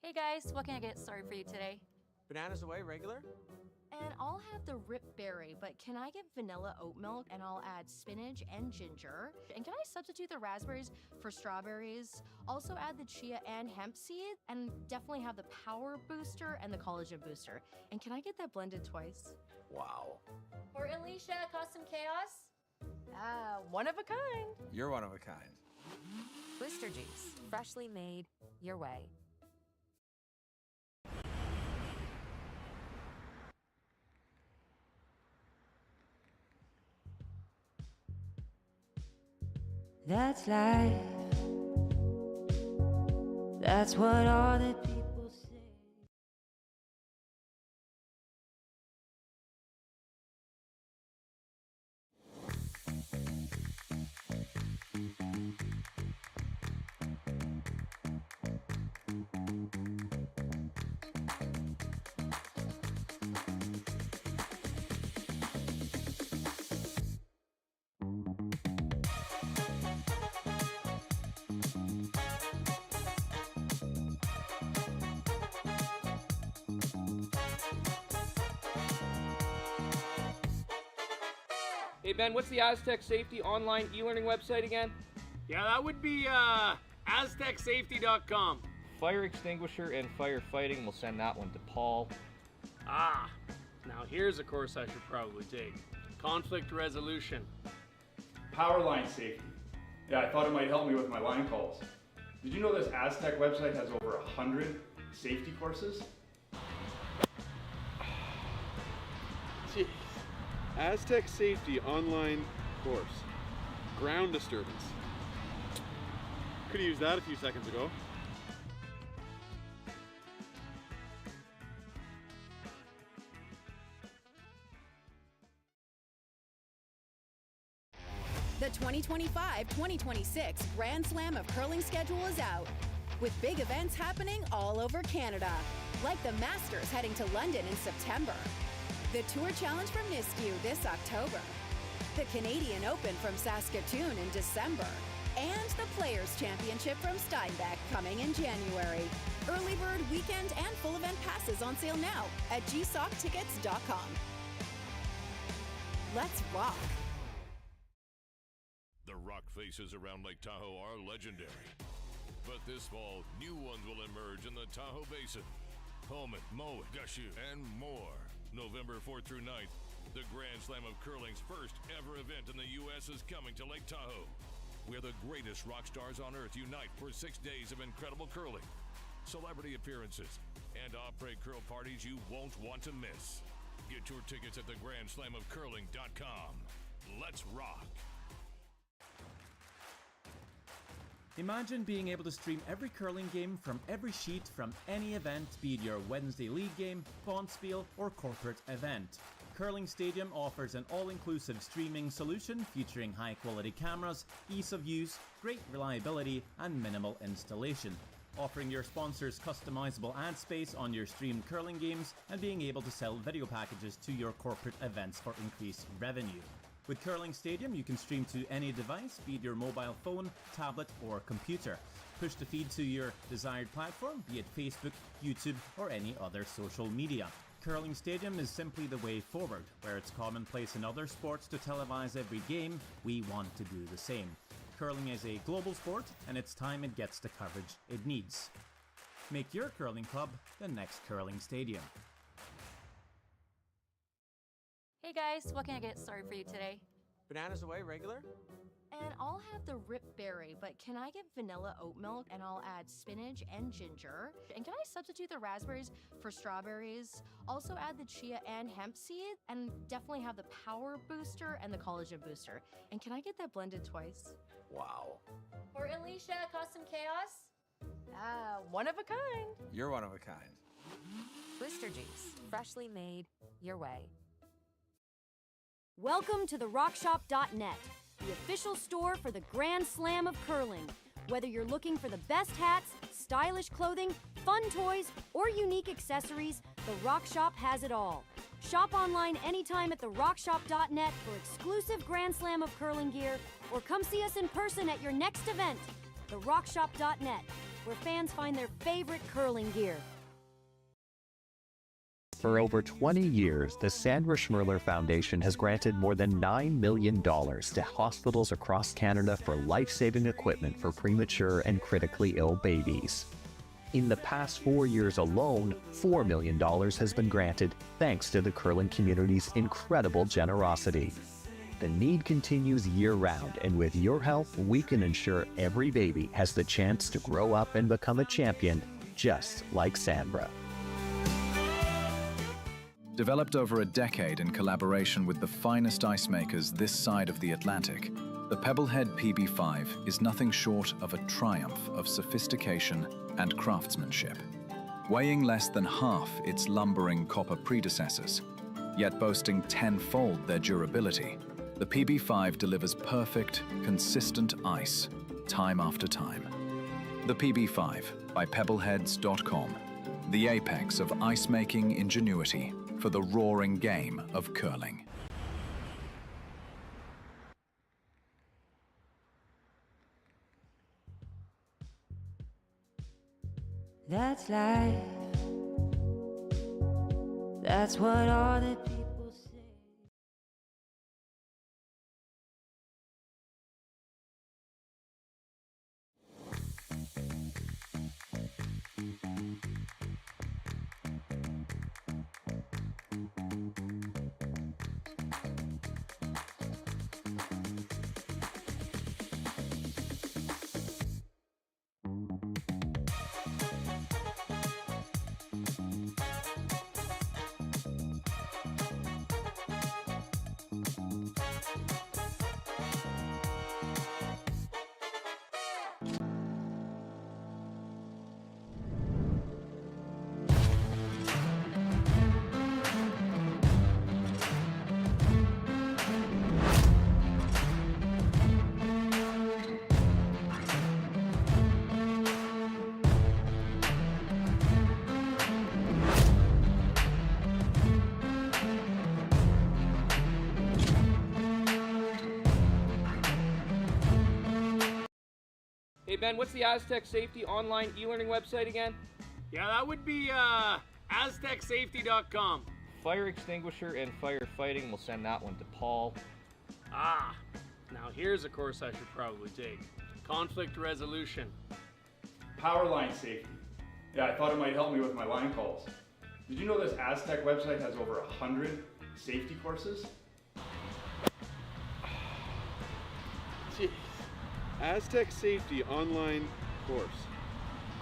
Hey guys, what can I get started for you today? Bananas away, regular? And I'll have the rip berry, but can I get vanilla oat milk and I'll add spinach and ginger? And can I substitute the raspberries for strawberries? Also add the chia and hemp seed and definitely have the power booster and the collagen booster. And can I get that blended twice? Wow. For Alicia, custom chaos? One of a kind. You're one of a kind. Booster juice, freshly made, your way. That's life. That's what all the people say. Hey Ben, what's the Aztec Safety online e-learning website again? Yeah, that would be aztecsafety.com. Fire extinguisher and firefighting, we'll send that one to Paul. Ah, now here's a course I should probably take. Conflict resolution. Power line safety. Yeah, I thought it might help me with my line calls. Did you know this Aztec website has over 100 safety courses? Jeez. Aztec Safety online course. Ground disturbance. Could have used that a few seconds ago. The 2025-2026 Grand Slam of Curling schedule is out, with big events happening all over Canada, like the Masters heading to London in September, the Tour Challenge from Nisku this October, the Canadian Open from Saskatoon in December, and the Players' Championship from Steinbeck coming in January. Early bird weekend and full event passes on sale now at gsocktickets.com. Let's rock! The rock faces around Lake Tahoe are legendary. But this fall, new ones will emerge in the Tahoe Basin. Pullman, Mowat, Gushu, and more. November 4th through 9th, the Grand Slam of Curling's first ever event in the U.S. is coming to Lake Tahoe, where the greatest rock stars on earth unite for 6 days of incredible curling, celebrity appearances, and après curl parties you won't want to miss. Get your tickets at thegrandslamofcurling.com. Let's rock! Imagine being able to stream every curling game from every sheet from any event, be it your Wednesday league game, bonspiel, or corporate event. Curling Stadium offers an all-inclusive streaming solution featuring high-quality cameras, ease of use, great reliability, and minimal installation. Offering your sponsors customizable ad space on your streamed curling games and being able to sell video packages to your corporate events for increased revenue. With Curling Stadium, you can stream to any device, be it your mobile phone, tablet, or computer. Push the feed to your desired platform, be it Facebook, YouTube, or any other social media. Curling Stadium is simply the way forward. Where it's commonplace in other sports to televise every game, we want to do the same. Curling is a global sport, and it's time it gets the coverage it needs. Make your curling club the next Curling Stadium. Hey guys, what can I get started for you today? Bananas away, regular? And I'll have the rip berry, but can I get vanilla oat milk and I'll add spinach and ginger? And can I substitute the raspberries for strawberries? Also add the chia and hemp seed and definitely have the power booster and the collagen booster. And can I get that blended twice? Wow. For Alicia, custom chaos? One of a kind. You're one of a kind. Booster juice, freshly made, your way. Welcome to therockshop.net, the official store for the Grand Slam of Curling. Whether you're looking for the best hats, stylish clothing, fun toys, or unique accessories, the Rock Shop has it all. Shop online anytime at therockshop.net for exclusive Grand Slam of Curling gear, or come see us in person at your next event. Therockshop.net, where fans find their favorite curling gear. For over 20 years, the Sandra Schmirler Foundation has granted more than $9 million to hospitals across Canada for life-saving equipment for premature and critically ill babies. In the past 4 years alone, $4 million has been granted thanks to the curling community's incredible generosity. The need continues year-round, and with your help, we can ensure every baby has the chance to grow up and become a champion, just like Sandra. Developed over a decade in collaboration with the finest ice makers this side of the Atlantic, the Pebblehead PB5 is nothing short of a triumph of sophistication and craftsmanship. Weighing less than half its lumbering copper predecessors, yet boasting tenfold their durability, the PB5 delivers perfect, consistent ice, time after time. The PB5 by Pebbleheads.com, the apex of ice-making ingenuity for the roaring game of curling. That's life. That's what all the people say. Hey Ben, what's the Aztec Safety online e-learning website again? Yeah, that would be aztecsafety.com. Fire extinguisher and firefighting, we'll send that one to Paul. Ah, now here's a course I should probably take. Conflict resolution. Power line safety. Yeah, I thought it might help me with my line calls. Did you know this Aztec website has over 100 safety courses? Jeez. Aztec Safety online course.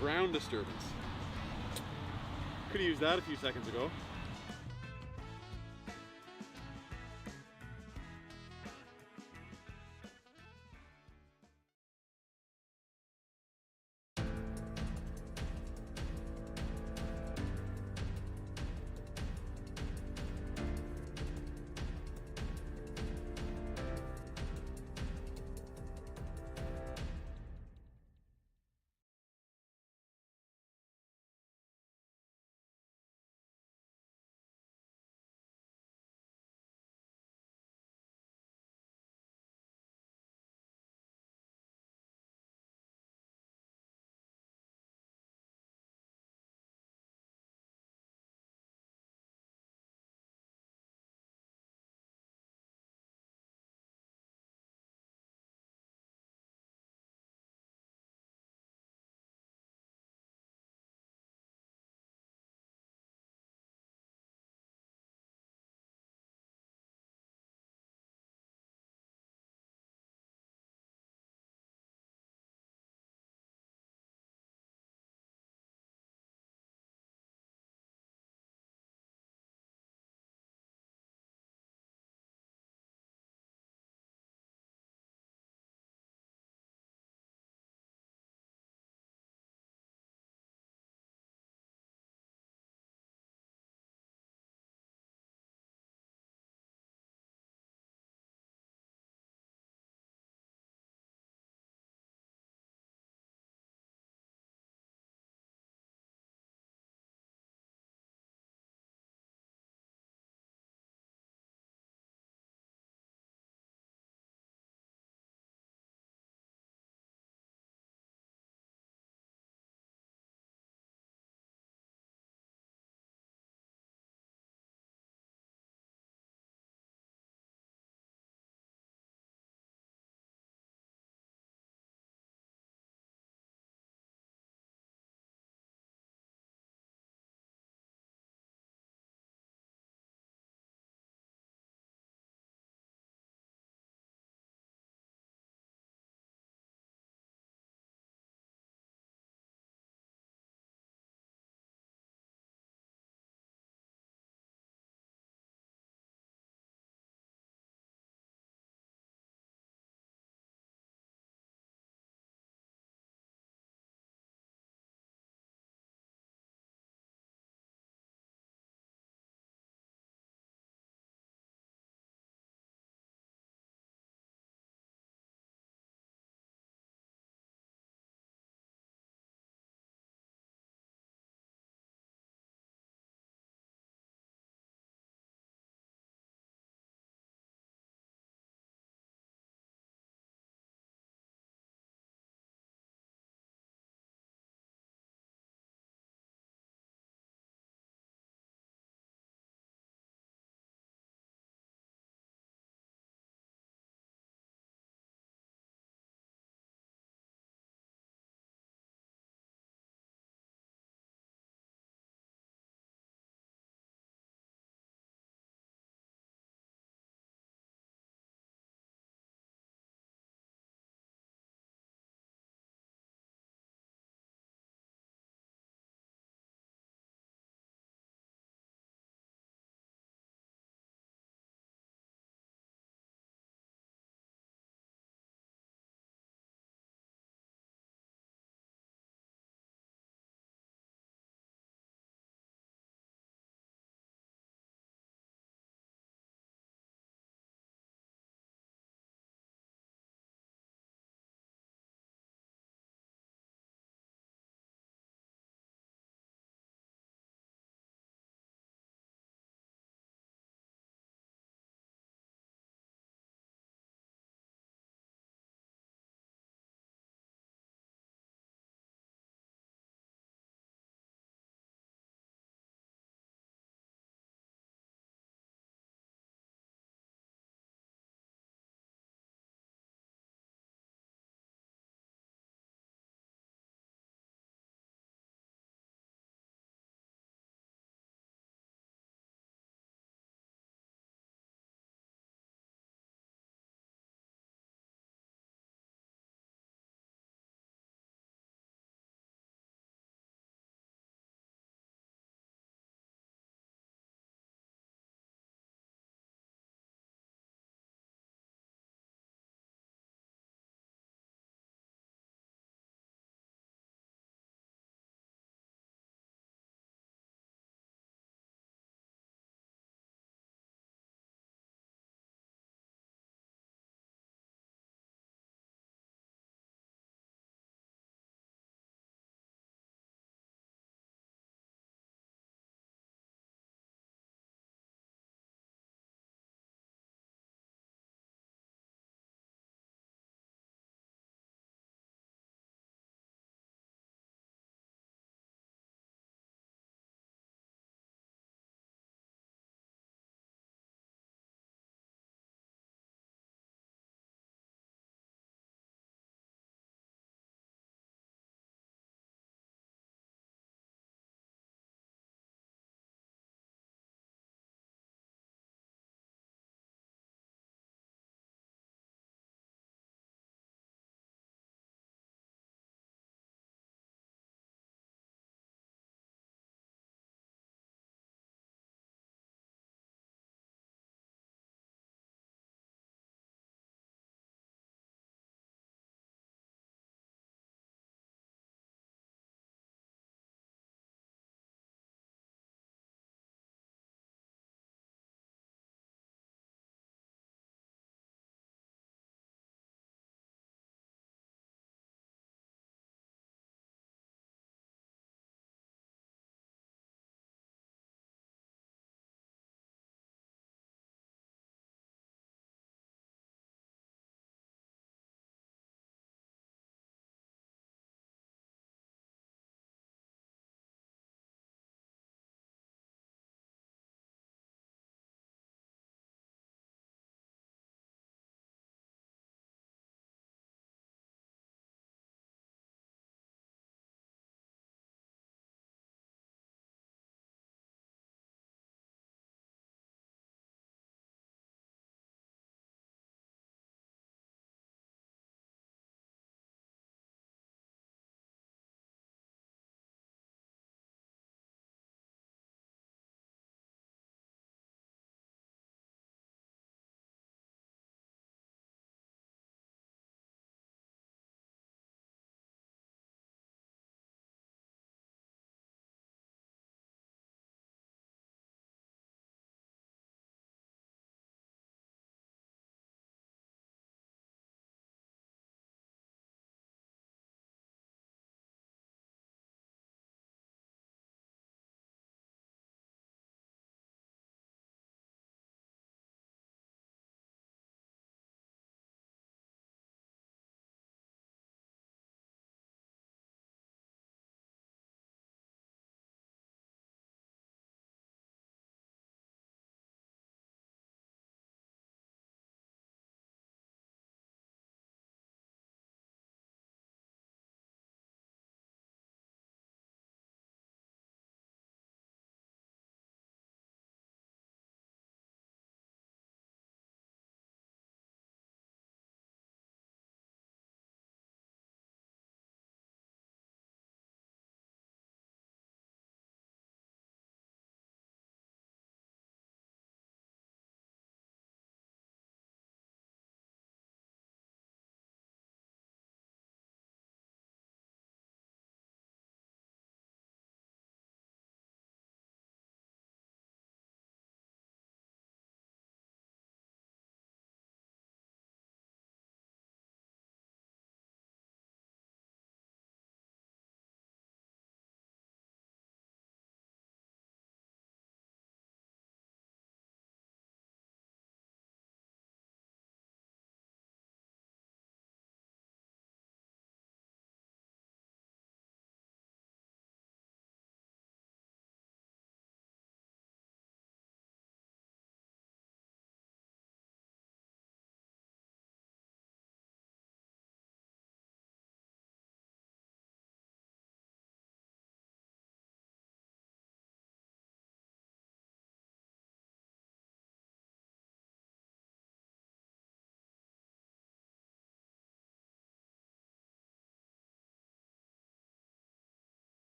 Ground disturbance. Could have used that a few seconds ago.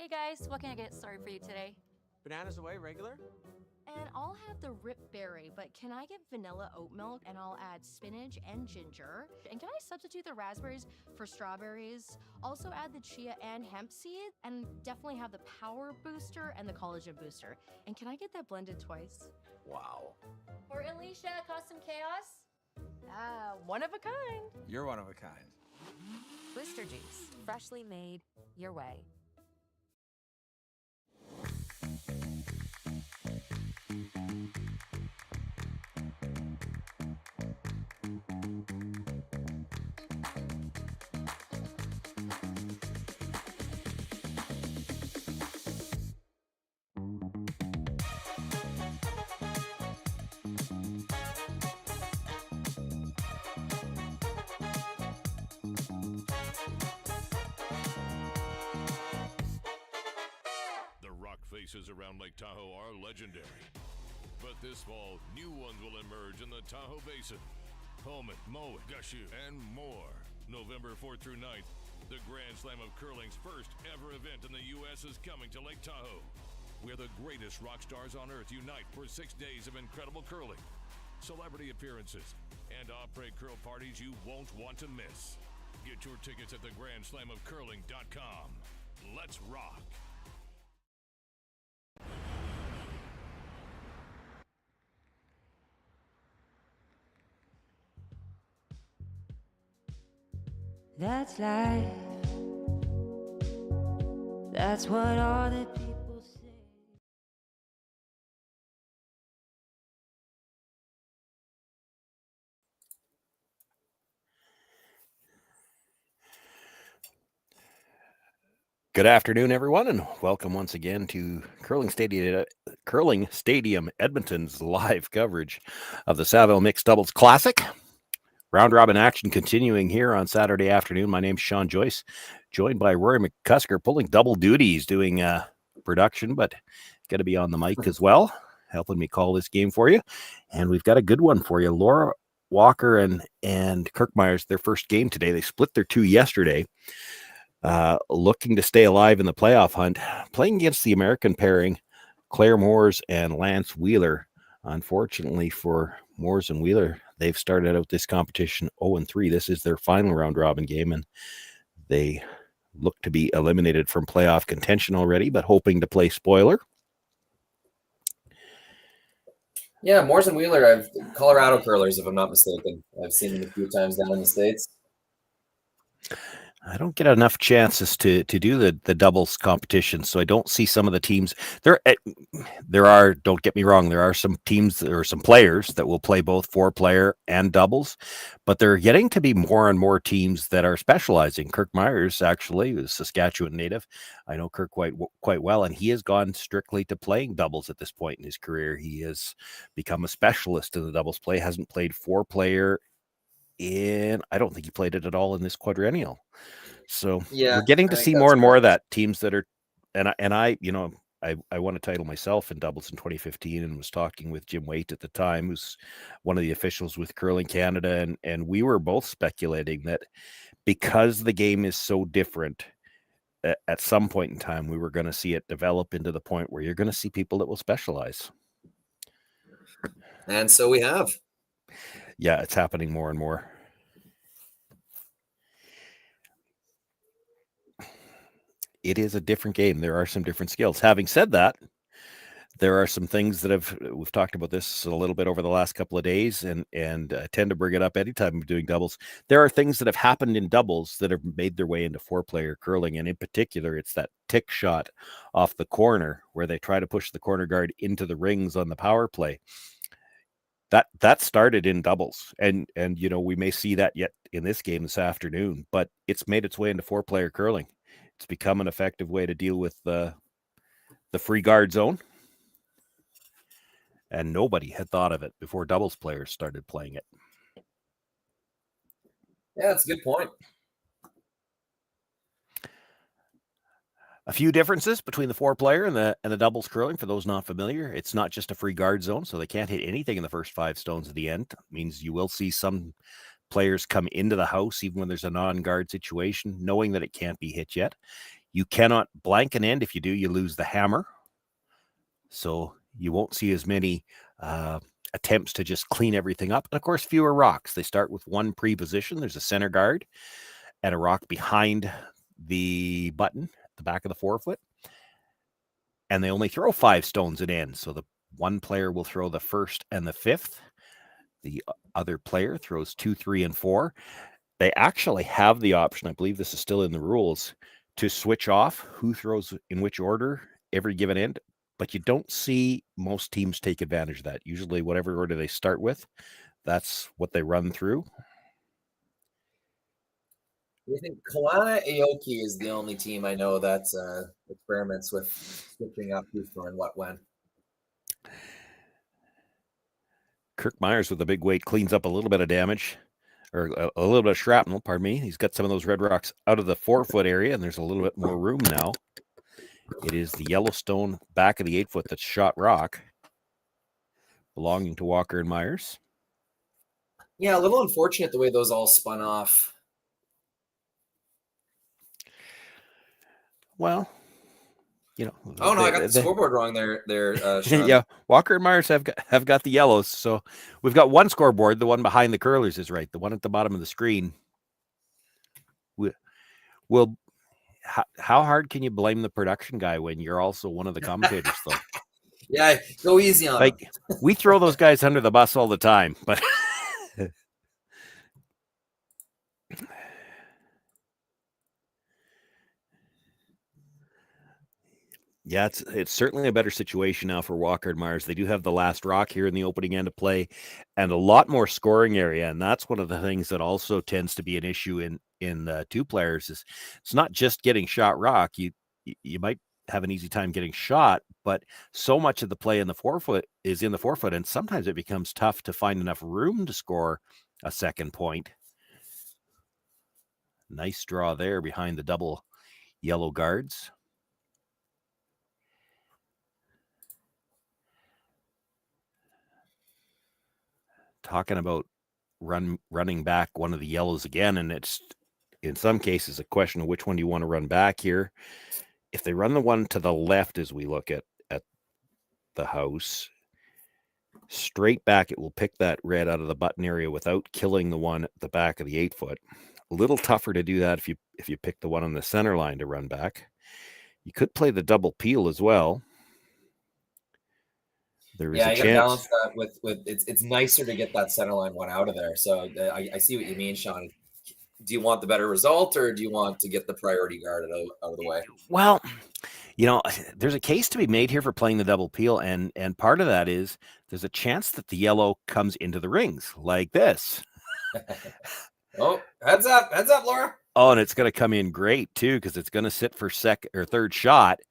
guys, what can I get started for you today? Bananas away, regular? And I'll have the rip berry, but can I get vanilla oat milk and I'll add spinach and ginger? And can I substitute the raspberries for strawberries? Also add the chia and hemp seed, and definitely have the power booster and the collagen booster. And can I get that blended twice? Wow. For Alicia, Custom Chaos? One of a kind. You're one of a kind. Twister juice, freshly made your way. Faces around Lake Tahoe are legendary. But this fall, new ones will emerge in the Tahoe Basin. Pullman, Mowat, Gushu, and more. November 4th through 9th, the Grand Slam of Curling's first ever event in the U.S. is coming to Lake Tahoe, where the greatest rock stars on earth unite for 6 days of incredible curling, celebrity appearances, and après curl parties you won't want to miss. Get your tickets at thegrandslamofcurling.com. Let's rock. That's life. That's what all the people say. Good afternoon, everyone, and welcome once again to Curling Stadium Edmonton's live coverage of the Saville Mixed Doubles Classic. Round robin action continuing here on Saturday afternoon. My name's Sean Joyce, joined by Rory McCusker, pulling double duties, doing production, but got to be on the mic as well, helping me call this game for you. And we've got a good one for you. Laura Walker and Kirk Muyres, their first game today. They split their two yesterday, looking to stay alive in the playoff hunt, playing against the American pairing, Clare Moores and Lance Wheeler. Unfortunately for Moores and Wheeler, they've started out this competition 0-3. This is their final round robin game, and they look to be eliminated from playoff contention already, but hoping to play spoiler. Yeah, Moores and Wheeler, Colorado curlers, if I'm not mistaken. I've seen them a few times down in the States. I don't get enough chances to do the doubles competition, so I don't see some of the teams. There are, don't get me wrong, there are some teams or some players that will play both 4-player and doubles, but there are getting to be more and more teams that are specializing. Kirk Muyres, actually, is a Saskatchewan native. I know Kirk quite well, and he has gone strictly to playing doubles at this point in his career. He has become a specialist in the doubles play, hasn't played 4-player in, I don't think he played it at all in this quadrennial. So yeah, we're getting to see more and more of that. Teams that are, and I won a title myself in doubles in 2015 and was talking with Jim Waite at the time, who's one of the officials with Curling Canada. And we were both speculating that because the game is so different, at some point in time, we were going to see it develop into the point where you're going to see people that will specialize. And so we have. Yeah, it's happening more and more. It is a different game. There are some different skills. Having said that, there are some things that we've talked about this a little bit over the last couple of days, and tend to bring it up anytime I'm doing doubles. There are things that have happened in doubles that have made their way into 4-player curling, and in particular, it's that tick shot off the corner where they try to push the corner guard into the rings on the power play. That started in doubles, and we may see that yet in this game this afternoon, but it's made its way into 4-player curling. It's become an effective way to deal with the free guard zone, and nobody had thought of it before doubles players started playing it. Yeah, that's a good point. A few differences between the 4-player and the doubles curling. For those not familiar, it's not just a free guard zone, so they can't hit anything in the first 5 stones at the end. It means you will see some players come into the house even when there's a non-guard situation, knowing that it can't be hit yet. You cannot blank an end. If you do, you lose the hammer. So you won't see as many attempts to just clean everything up. And of course, fewer rocks. They start with one pre-position. There's a center guard and a rock behind the button, the back of the forefoot. And they only throw 5 stones at end. So the one player will throw the first and the 5th. The other player throws 2, 3, and 4. They actually have the option, I believe this is still in the rules, to switch off who throws in which order every given end. But you don't see most teams take advantage of that. Usually whatever order they start with, that's what they run through. I think Kelowna Aoki is the only team I know that experiments with switching up who's throwing what when. Kirk Muyres with a big weight cleans up a little bit of damage, or a little bit of shrapnel, pardon me. He's got some of those red rocks out of the forefoot area, and there's a little bit more room now. It is the Yellowstone back of the 8-foot that's shot rock, belonging to Walker and Muyres. Yeah, a little unfortunate the way those all spun off. Well, you know. Oh no, I got the scoreboard wrong there. Yeah, Walker and Muyres have got the yellows. So we've got one scoreboard. The one behind the curlers is right. The one at the bottom of the screen. Will. How hard can you blame the production guy when you're also one of the commentators, though? Yeah, go easy on him. We throw those guys under the bus all the time, but yeah, it's certainly a better situation now for Walker and Muyres. They do have the last rock here in the opening end of play, and a lot more scoring area, and that's one of the things that also tends to be an issue in two players. Is it's not just getting shot rock. You might have an easy time getting shot, but so much of the play in the forefoot is in the forefoot, and sometimes it becomes tough to find enough room to score a second point. Nice draw there behind the double yellow guards. Talking about running back one of the yellows again, and it's in some cases a question of which one do you want to run back here. If they run the one to the left as we look at the house, straight back, it will pick that red out of the button area without killing the one at the back of the 8-foot. A little tougher to do that if you pick the one on the center line to run back. You could play the double peel as well. There is a chance. You gotta balance that with it's nicer to get that center line one out of there. So I see what you mean, Sean. Do you want the better result, or do you want to get the priority guard out of the way? Well, you know, there's a case to be made here for playing the double peel, and part of that is there's a chance that the yellow comes into the rings like this. Oh, heads up, Laura. Oh, and it's going to come in great too, because it's going to sit for second or third shot.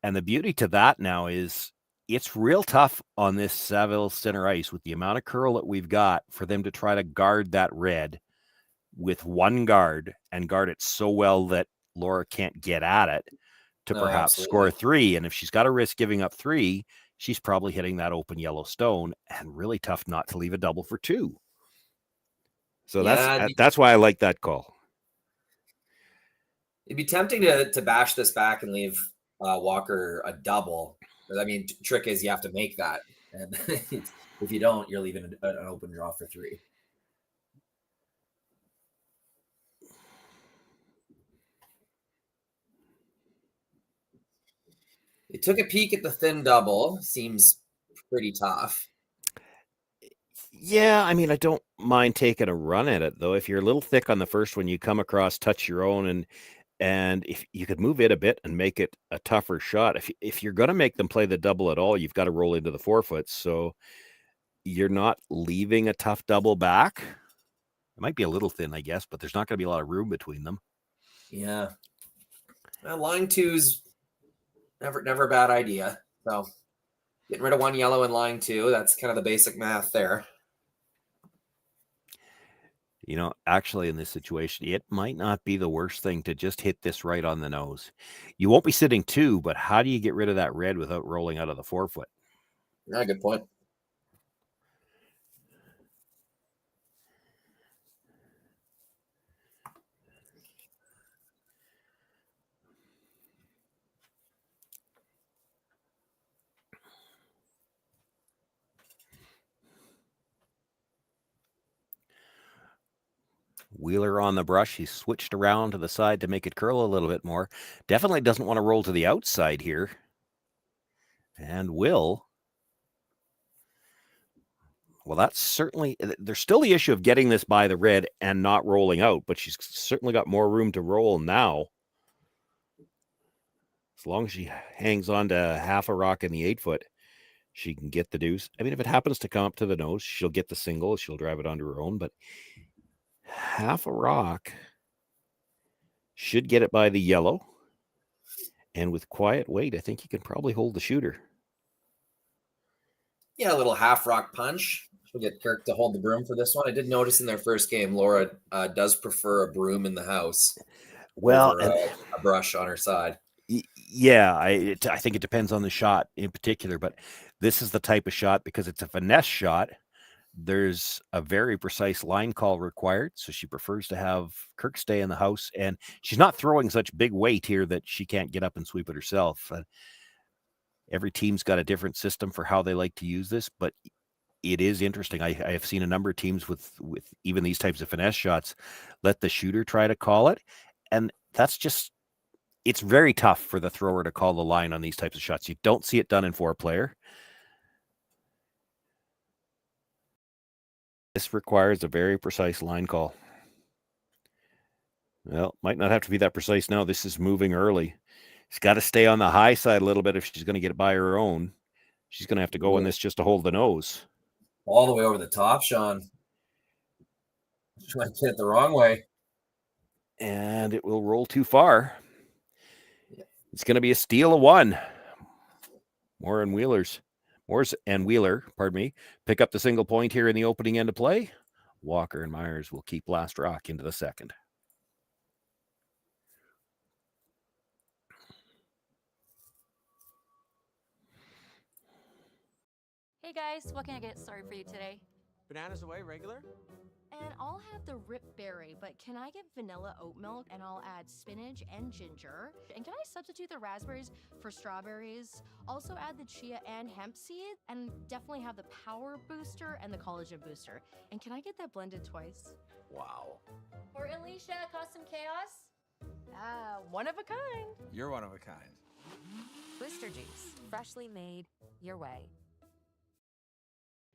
And the beauty to that now is it's real tough on this Saville center ice with the amount of curl that we've got for them to try to guard that red with one guard and guard it so well that Laura can't get at it to perhaps score 3. And if she's got to risk giving up 3, she's probably hitting that open yellow stone, and really tough not to leave a double for 2. So that's why I like that call. It'd be tempting to bash this back and leave Walker a double. I mean, trick is you have to make that, and if you don't, you're leaving an open draw for 3. It took a peek at the thin double. Seems pretty tough. Yeah, I mean, I don't mind taking a run at it, though. If you're a little thick on the first one, you come across, touch your own, and if you could move it a bit and make it a tougher shot. If you're going to make them play the double at all, you've got to roll into the forefoot. So you're not leaving a tough double back. It might be a little thin, I guess, but there's not going to be a lot of room between them. Yeah. Well, line 2's never a bad idea. So getting rid of one yellow in line 2, that's kind of the basic math there. You know, actually in this situation, it might not be the worst thing to just hit this right on the nose. You won't be sitting 2, but how do you get rid of that red without rolling out of the forefoot? Yeah, good point. Wheeler on the brush. He's switched around to the side to make it curl a little bit more. Definitely doesn't want to roll to the outside here. And will. Well, that's certainly, there's still the issue of getting this by the red and not rolling out, but she's certainly got more room to roll now. As long as she hangs on to half a rock in the 8-foot, she can get the deuce. I mean, if it happens to come up to the nose, she'll get the single. She'll drive it onto her own, but half a rock should get it by the yellow. And with quiet weight, I think you can probably hold the shooter. Yeah, a little half rock punch. We'll get Kirk to hold the broom for this one. I did notice in their first game, Laura does prefer a broom in the house. Well, over, a brush on her side. Yeah, I think it depends on the shot in particular, but this is the type of shot, because it's a finesse shot, there's a very precise line call required, so she prefers to have Kirk stay in the house, and she's not throwing such big weight here that she can't get up and sweep it herself. Every team's got a different system for how they like to use this, but it is interesting. I have seen a number of teams with even these types of finesse shots let the shooter try to call it, and that's just, it's very tough for the thrower to call the line on these types of shots. You don't see it done in 4-player. This requires a very precise line call. Well, might not have to be that precise now. This is moving early. She's got to stay on the high side a little bit if she's going to get it by her own. She's going to have to go in this just to hold the nose. All the way over the top, Sean. Trying to get it the wrong way. And it will roll too far. It's going to be a steal of 1. Moore and Wheeler, pick up the single point here in the opening end of play. Walker and Muyres will keep last rock into the second. Hey guys, what can I get started for you today? Bananas away, regular? And I'll have the rip berry, but can I get vanilla oat milk, and I'll add spinach and ginger? And can I substitute the raspberries for strawberries? Also add the chia and hemp seed, and definitely have the power booster and the collagen booster. And can I get that blended twice? Wow. For Alicia, custom chaos? One of a kind. You're one of a kind. Twister juice, freshly made your way.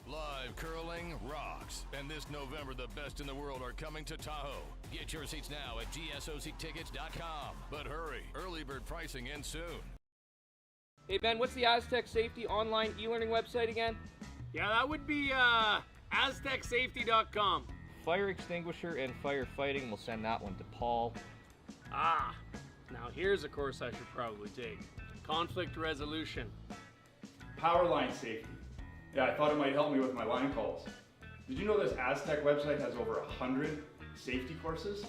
Live curling rocks. And this November, the best in the world are coming to Tahoe. Get your seats now at gsoctickets.com. But hurry, early bird pricing ends soon. Hey, Ben, what's the Aztec Safety online e-learning website again? Yeah, that would be aztecsafety.com. Fire extinguisher and firefighting, we'll send that one to Paul. Now here's a course I should probably take. Conflict resolution. Power line safety. Yeah, I thought it might help me with my line calls. Did you know this Aztec website has over 100 safety courses?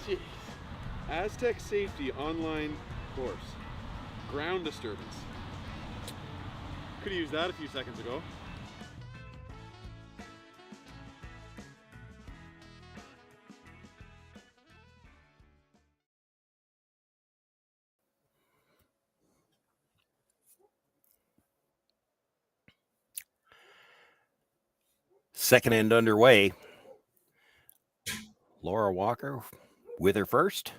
Jeez. Aztec Safety online course. Ground disturbance. Could have used that a few seconds ago. Second end underway. Laura Walker with her first.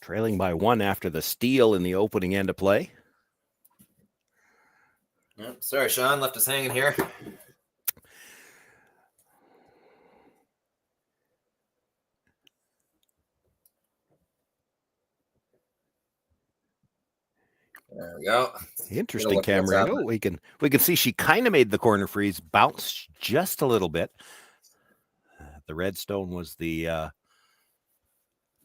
Trailing by 1 after the steal in the opening end of play. Yep. Sorry, Sean, left us hanging here. There we go. Interesting camera angle. We can see she kind of made the corner freeze bounce just a little bit. The red stone was the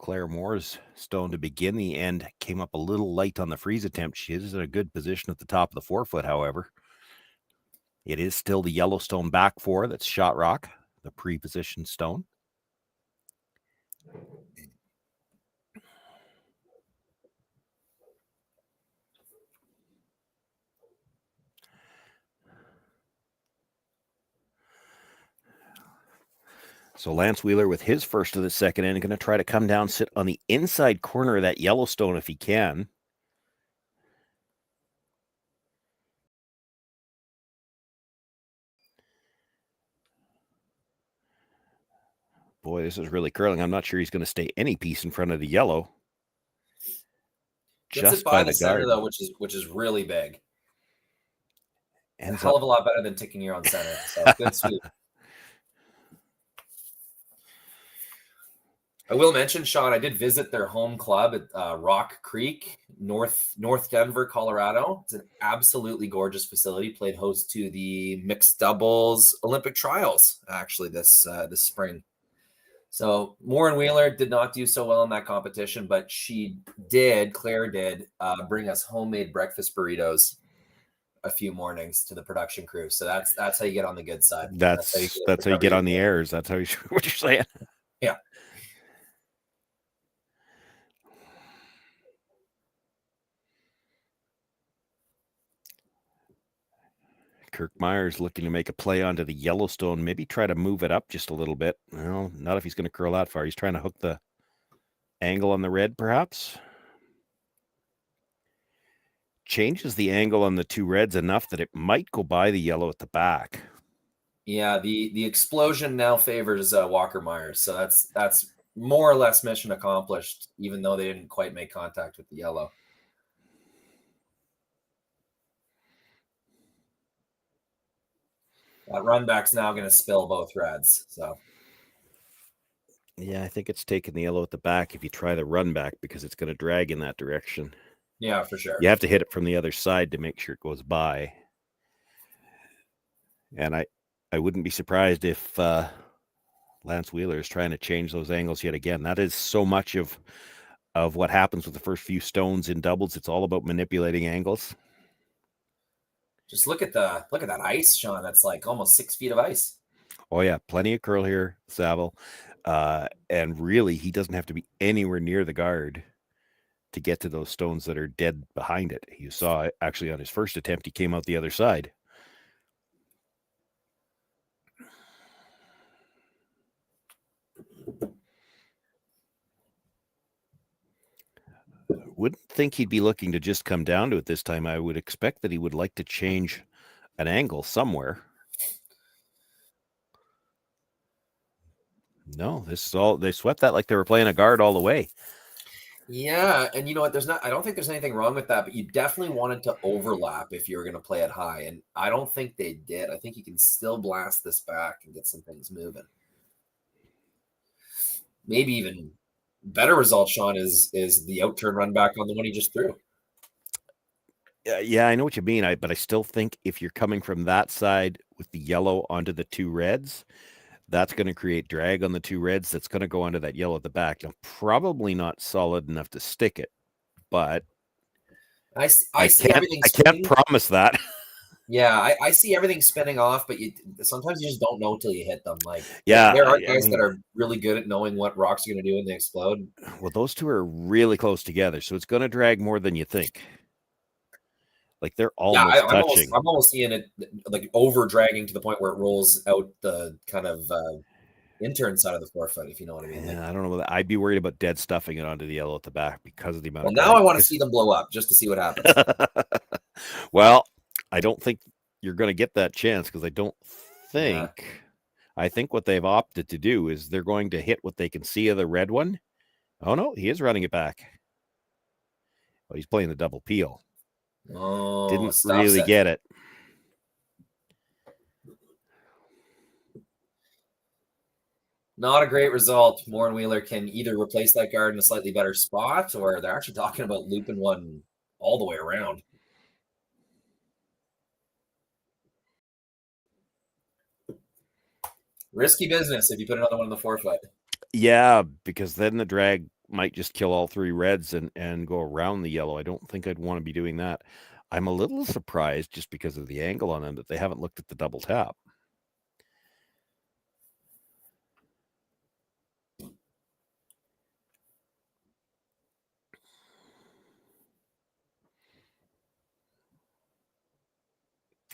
Clare Moore's stone to begin the end. Came up a little light on the freeze attempt. She is in a good position at the top of the 4-foot, however. It is still the Yellowstone back 4 that's shot rock, the pre-positioned stone. So Lance Wheeler with his first of the second end, going to try to come down, sit on the inside corner of that Yellowstone if he can. Boy, this is really curling. I'm not sure he's going to stay any piece in front of the yellow. Gets it by the center though, which is really big. And a hell of a lot better than ticking your own center. So good sweep. I will mention, Sean, I did visit their home club at Rock Creek, North Denver, Colorado. It's an absolutely gorgeous facility. Played host to the mixed doubles Olympic trials actually this spring. So Morin Wheeler did not do so well in that competition, but Claire did bring us homemade breakfast burritos a few mornings to the production crew. So that's how you get on the good side. That's how you get on the airs. That's how you what you're saying. Yeah. Kirk Muyres looking to make a play onto the Yellowstone, maybe try to move it up just a little bit. Well, not if he's going to curl that far. He's trying to hook the angle on the red, perhaps. Changes the angle on the two reds enough that it might go by the yellow at the back. Yeah, the explosion now favors Walker Muyres. So that's more or less mission accomplished, even though they didn't quite make contact with the yellow. That run back's now going to spill both reds. So, yeah, I think it's taking the yellow at the back if you try the run back because it's going to drag in that direction. Yeah, for sure. You have to hit it from the other side to make sure it goes by. And I wouldn't be surprised if Lance Wheeler is trying to change those angles yet again. That is so much of what happens with the first few stones in doubles. It's all about manipulating angles. Just look at that ice, Sean. That's like almost 6 feet of ice. Oh yeah, plenty of curl here, Saville. And really, he doesn't have to be anywhere near the guard to get to those stones that are dead behind it. You saw actually on his first attempt, he came out the other side. Wouldn't think he'd be looking to just come down to it this time. I would expect that he would like to change an angle somewhere. No, this is all, they swept that like they were playing a guard all the way. Yeah, and you know what? I don't think there's anything wrong with that, but you definitely wanted to overlap if you were going to play it high, and I don't think they did. I think you can still blast this back and get some things moving. Maybe even better result, Sean, is the out turn run back on the one he just threw. Yeah, I know what you mean. But I still think if you're coming from that side with the yellow onto the two reds, that's going to create drag on the two reds. That's going to go onto that yellow at the back. Now, probably not solid enough to stick it, but I see everything. I can't promise that. Yeah, I see everything spinning off, but sometimes you just don't know until you hit them. Like, yeah, there are guys that are really good at knowing what rocks are going to do when they explode. Well, those two are really close together, so it's going to drag more than you think. Like they're almost touching. I'm almost seeing it like over dragging to the point where it rolls out the kind of intern side of the forefoot, if you know what I mean. Yeah, I don't know. I'd be worried about dead stuffing it onto the yellow at the back because of the amount. Well, now I want to see them blow up just to see what happens. Well, I don't think you're going to get that chance because I don't think. Yeah. I think what they've opted to do is they're going to hit what they can see of the red one. Oh no, he is running it back. Well, he's playing the double peel. Oh, didn't really get it. Not a great result. Morin Wheeler can either replace that guard in a slightly better spot, or they're actually talking about looping one all the way around. Risky business if you put another one in the forefoot. Yeah, because then the drag might just kill all three reds and go around the yellow. I don't think I'd want to be doing that. I'm a little surprised just because of the angle on them that they haven't looked at the double tap.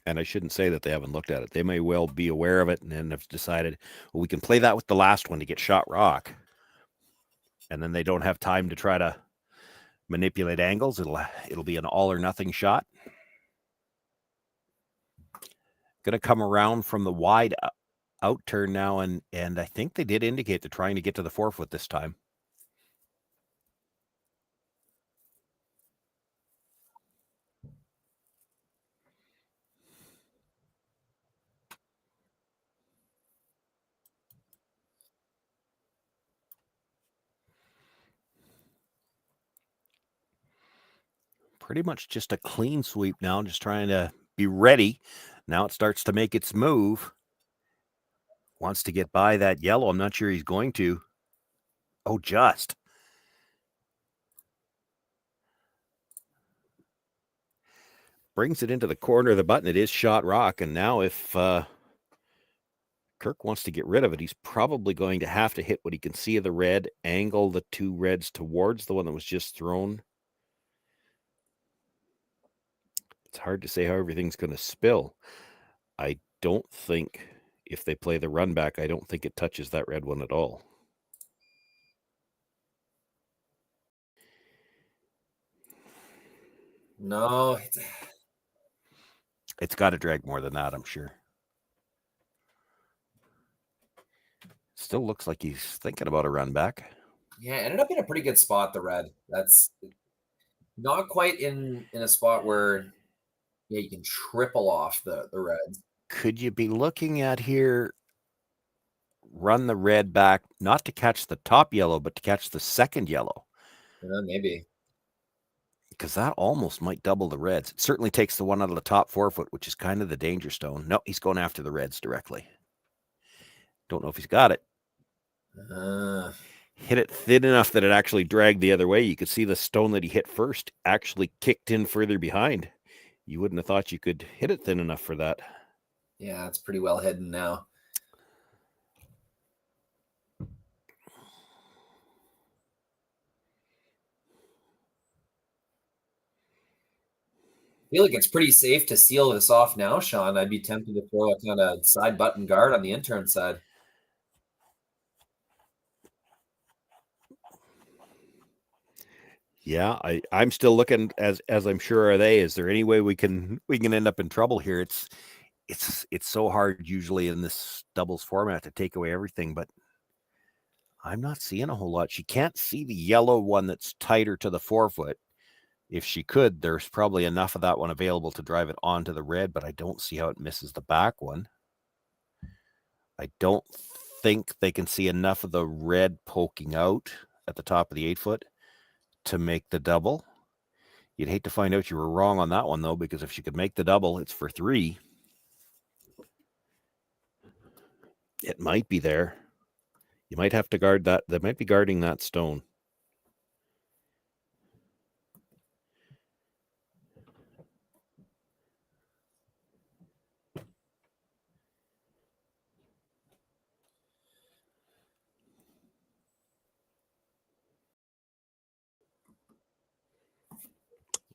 And I shouldn't say that they haven't looked at it. They may well be aware of it and then have decided, well, we can play that with the last one to get shot rock. And then they don't have time to try to manipulate angles. It'll be an all or nothing shot. Going to come around from the wide out turn now, and I think they did indicate they're trying to get to the 4-foot this time. Pretty much just a clean sweep now, just trying to be ready. Now it starts to make its move. Wants to get by that yellow. I'm not sure he's going to. Oh, just. Brings it into the corner of the button. It is shot rock, and now if Kirk wants to get rid of it, he's probably going to have to hit what he can see of the red, angle the two reds towards the one that was just thrown. It's hard to say how everything's going to spill. I don't think, if they play the run back, I don't think it touches that red one at all. No. It's got to drag more than that, I'm sure. Still looks like he's thinking about a run back. Yeah, ended up in a pretty good spot, the red. That's not quite in a spot where you can triple off the red. Could you be looking at here, run the red back, not to catch the top yellow, but to catch the second yellow? Maybe. Because that almost might double the reds. It certainly takes the one out of the top 4-foot, which is kind of the danger stone. No, he's going after the reds directly. Don't know if he's got it. Hit it thin enough that it actually dragged the other way. You could see the stone that he hit first actually kicked in further behind. You wouldn't have thought you could hit it thin enough for that. Yeah, it's pretty well hidden now. I feel like it's pretty safe to seal this off now, Sean. I'd be tempted to throw a kind of side button guard on the intern side. Yeah, I'm still looking, as I'm sure are they. Is there any way we can end up in trouble here? It's so hard usually in this doubles format to take away everything, but I'm not seeing a whole lot. She can't see the yellow one that's tighter to the 4-foot. If she could, there's probably enough of that one available to drive it onto the red, but I don't see how it misses the back one. I don't think they can see enough of the red poking out at the top of the 8-foot to make the double. You'd hate to find out you were wrong on that one, though, because if she could make the double, it's for 3. It might be there. You might have to guard that. They might be guarding that stone.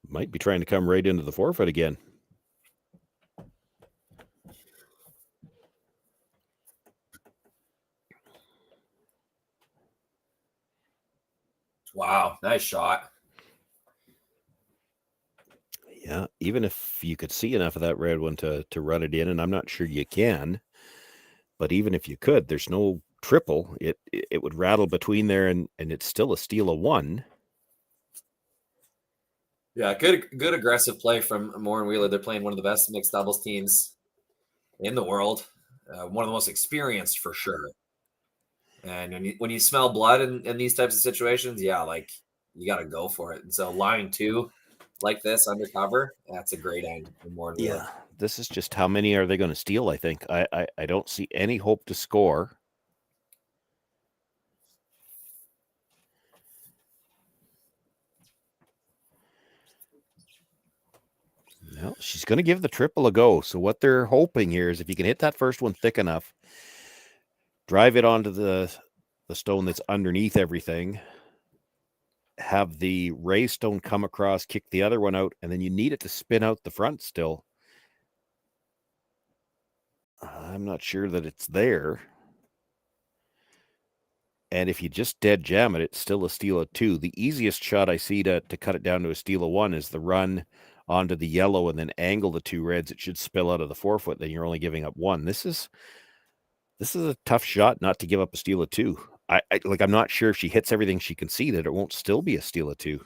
Might be trying to come right into the 4-foot again. Wow, nice shot. Yeah, even if you could see enough of that red one to run it in, and I'm not sure you can, but even if you could, there's no triple. It would rattle between there, and it's still a steal of 1. Yeah, good aggressive play from Moore and Wheeler. They're playing one of the best mixed doubles teams in the world. One of the most experienced for sure. And when you smell blood in these types of situations, yeah, like you got to go for it. And so line 2 like this undercover, that's a great angle for Moore and Wheeler. Yeah, this is just how many are they going to steal, I think. I don't see any hope to score. Well, she's going to give the triple a go. So what they're hoping here is if you can hit that first one thick enough, drive it onto the stone that's underneath everything, have the raised stone come across, kick the other one out, and then you need it to spin out the front still. I'm not sure that it's there. And if you just dead jam it, it's still a steal of 2. The easiest shot I see to cut it down to a steal of 1 is the run onto the yellow and then angle the 2 reds. It should spill out of the 4-foot. Then you're only giving up 1. This This is a tough shot not to give up a steal of 2. I'm not sure if she hits everything she can see that it won't still be a steal of 2.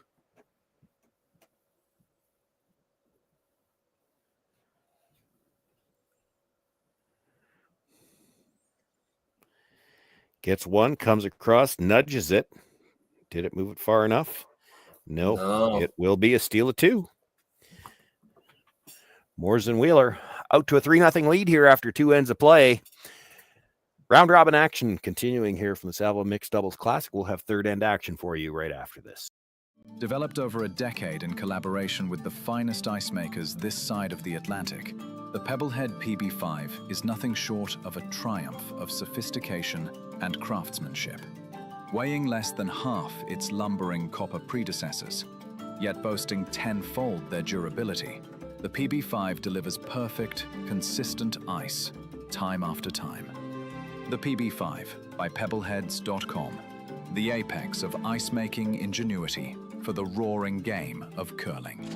Gets one, comes across, nudges it. Did it move it far enough? No. It will be a steal of 2. Muyres and Wheeler out to a 3-0 lead here after 2 ends of play. Round robin action continuing here from the Saville Mixed Doubles Classic. We'll have third end action for you right after this. Developed over a decade in collaboration with the finest ice makers this side of the Atlantic, the Pebblehead PB5 is nothing short of a triumph of sophistication and craftsmanship. Weighing less than half its lumbering copper predecessors, yet boasting 10-fold their durability, the PB5 delivers perfect, consistent ice, time after time. The PB5 by Pebbleheads.com, the apex of ice-making ingenuity for the roaring game of curling.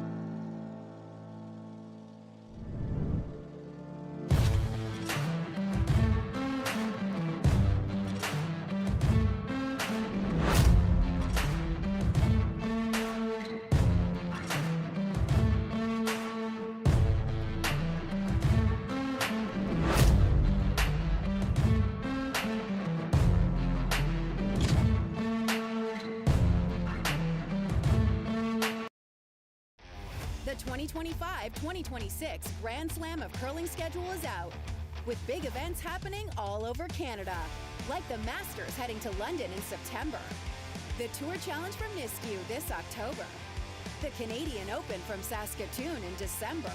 The 2025-2026 Grand Slam of Curling schedule is out, with big events happening all over Canada, like the Masters heading to London in September, the Tour Challenge from Nisku this October, the Canadian Open from Saskatoon in December,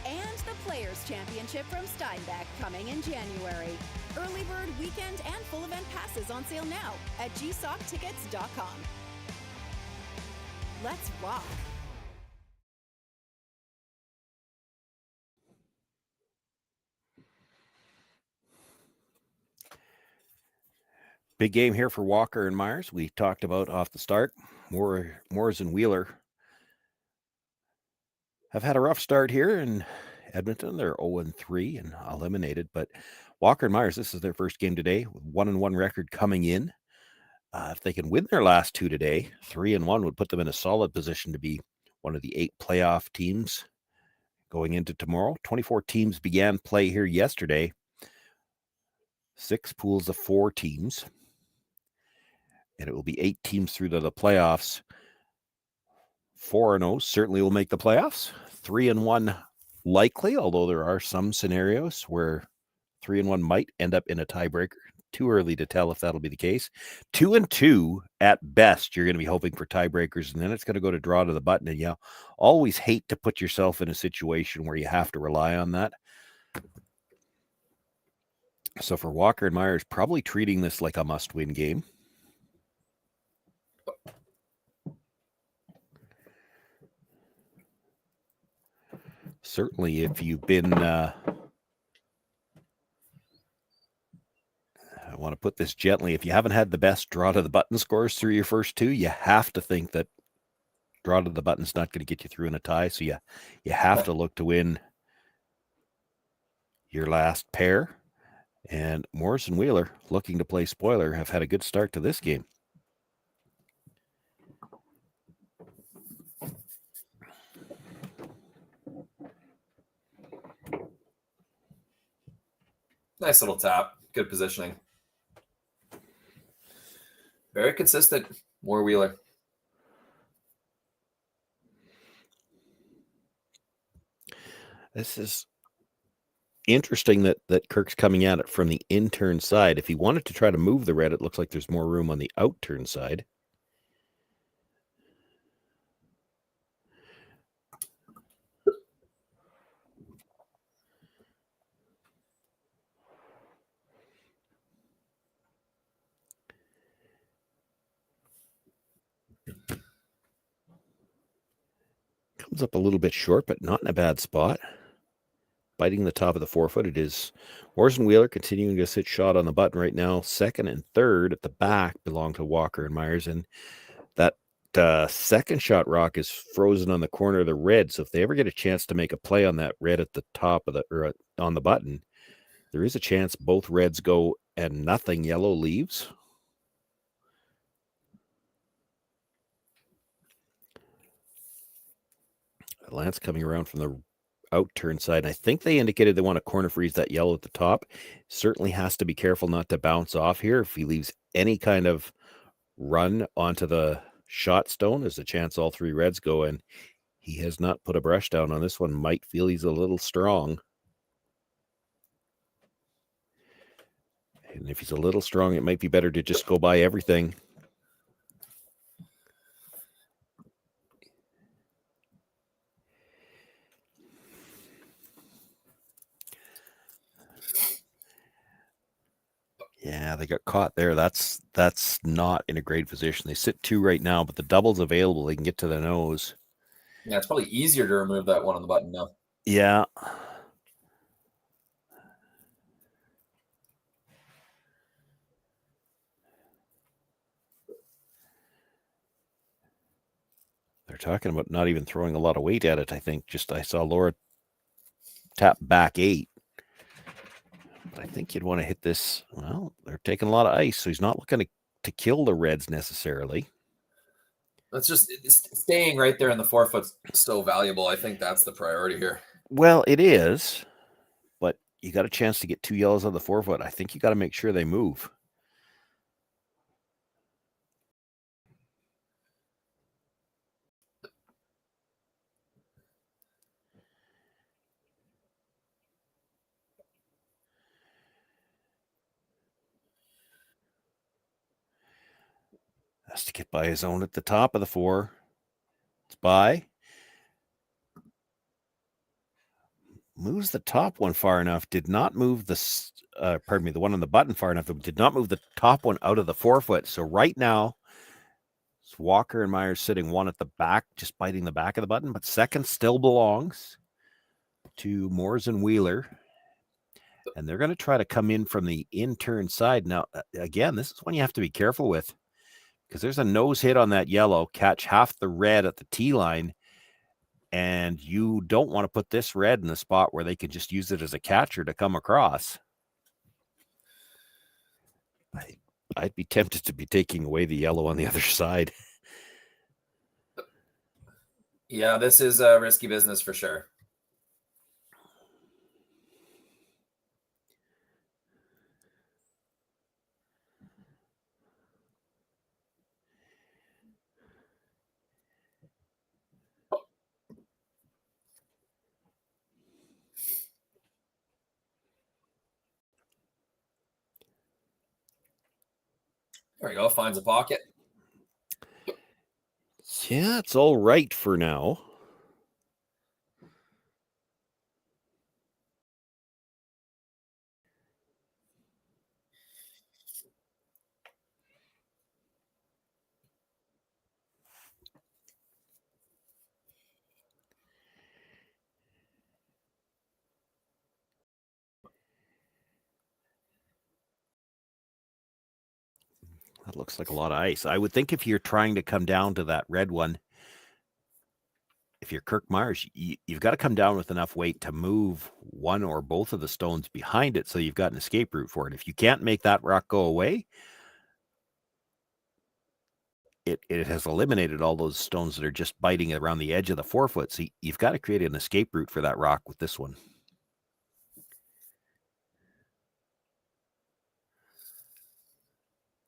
and the Players' Championship from Steinbeck coming in January. Early bird weekend and full event passes on sale now at gsoctickets.com. Let's rock! Big game here for Walker and Muyres. We talked about off the start. Muyres and Wheeler have had a rough start here in Edmonton. They're 0-3 and eliminated. But Walker and Muyres, this is their first game today with 1-1 record coming in. If they can win their last 2 today, 3-1 would put them in a solid position to be one of the 8 playoff teams going into tomorrow. 24 teams began play here yesterday. 6 pools of 4 teams. And it will be 8 teams through to the playoffs. 4-0 certainly will make the playoffs. 3-1 likely, although there are some scenarios where 3-1 might end up in a tiebreaker. Too early to tell if that'll be the case. 2-2 at best, you're going to be hoping for tiebreakers, and then it's going to go to draw to the button. And you always hate to put yourself in a situation where you have to rely on that. So for Walker and Muyres, probably treating this like a must-win game. Certainly, if you've been, I want to put this gently, if you haven't had the best draw to the button scores through your first 2, you have to think that draw to the button's not going to get you through in a tie. So you have to look to win your last pair. And Muyres and Wheeler, looking to play spoiler, have had a good start to this game. Nice little tap. Good positioning. Very consistent. More Wheeler. This is interesting that Kirk's coming at it from the in-turn side. If he wanted to try to move the red, it looks like there's more room on the out-turn side. Comes up a little bit short, but not in a bad spot. Biting the top of the forefoot. It is Muyres and Wheeler continuing to sit shot on the button right now. Second and third at the back belong to Walker and Muyres. And that second shot rock is frozen on the corner of the red. So if they ever get a chance to make a play on that red at the top of the, or on the button, there is a chance both reds go and nothing. Yellow leaves. Lance coming around from the out turn side. I think they indicated they want to corner freeze that yellow at the top. Certainly has to be careful not to bounce off here. If he leaves any kind of run onto the shot stone, there's a chance all three reds go in. He has not put a brush down on this one. Might feel he's a little strong. And if he's a little strong, it might be better to just go by everything. Yeah, they got caught there. That's not in a great position. They sit 2 right now, but the double's available. They can get to the nose. Yeah, it's probably easier to remove that one on the button now. Yeah. They're talking about not even throwing a lot of weight at it, I think. I saw Laura tap back 8. But I think you'd want to hit this. Well, they're taking a lot of ice, so he's not looking to kill the reds necessarily. That's just staying right there in the 4-foot's so valuable. I think that's the priority here. Well, it is, but you got a chance to get 2 yellows on the 4-foot. I think you got to make sure they move. Has to get by his own at the top of the 4. It's by. Moves the top one far enough. Did not move the one on the button far enough. Did not move the top one out of the 4-foot. So right now, it's Walker and Muyres sitting 1 at the back, just biting the back of the button. But second still belongs to Moores and Wheeler. And they're going to try to come in from the in-turn side. Now, again, this is one you have to be careful with, because there's a nose hit on that yellow, catch half the red at the tee line, and you don't want to put this red in the spot where they can just use it as a catcher to come across. I'd be tempted to be taking away the yellow on the other side. Yeah, this is a risky business for sure. There we go. Finds a pocket. Yeah, it's all right for now. That looks like a lot of ice. I would think if you're trying to come down to that red one, if you're Kirk Muyres, you've got to come down with enough weight to move one or both of the stones behind it so you've got an escape route for it. If you can't make that rock go away, it has eliminated all those stones that are just biting around the edge of the 4-foot. So you've got to create an escape route for that rock with this one.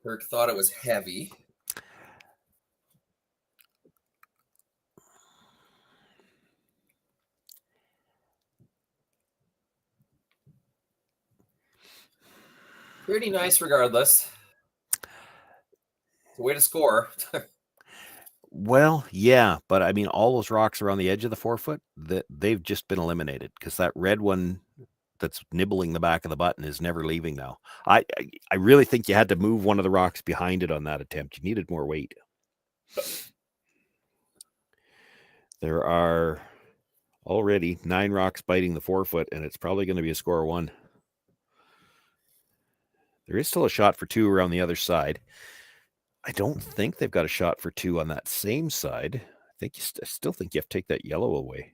Kirk thought it was heavy. Pretty nice regardless. It's a way to score. Well, yeah, but I mean, all those rocks around the edge of the 4-foot, they've just been eliminated because that red one that's nibbling the back of the button is never leaving now. I really think you had to move one of the rocks behind it on that attempt. You needed more weight. There are already 9 rocks biting the 4-foot, and it's probably going to be a score of 1. There is still a shot for 2 around the other side. I don't think they've got a shot for 2 on that same side. I still think you have to take that yellow away.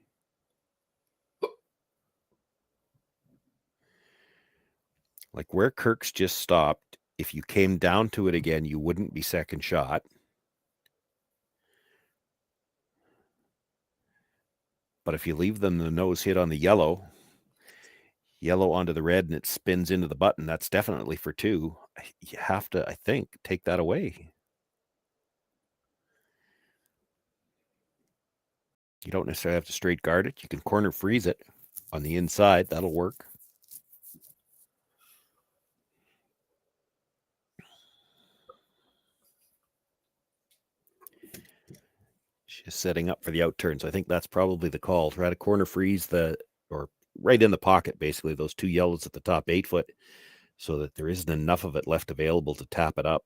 Like where Kirk's just stopped, if you came down to it again, you wouldn't be second shot. But if you leave them the nose hit on the yellow onto the red, and it spins into the button, that's definitely for two. You have to, I think, take that away. You don't necessarily have to straight guard it. You can corner freeze it on the inside. That'll work. She's setting up for the out turn. So I think that's probably the call. Try to corner freeze or right in the pocket, basically, those two yellows at the top 8 foot, so that there isn't enough of it left available to tap it up.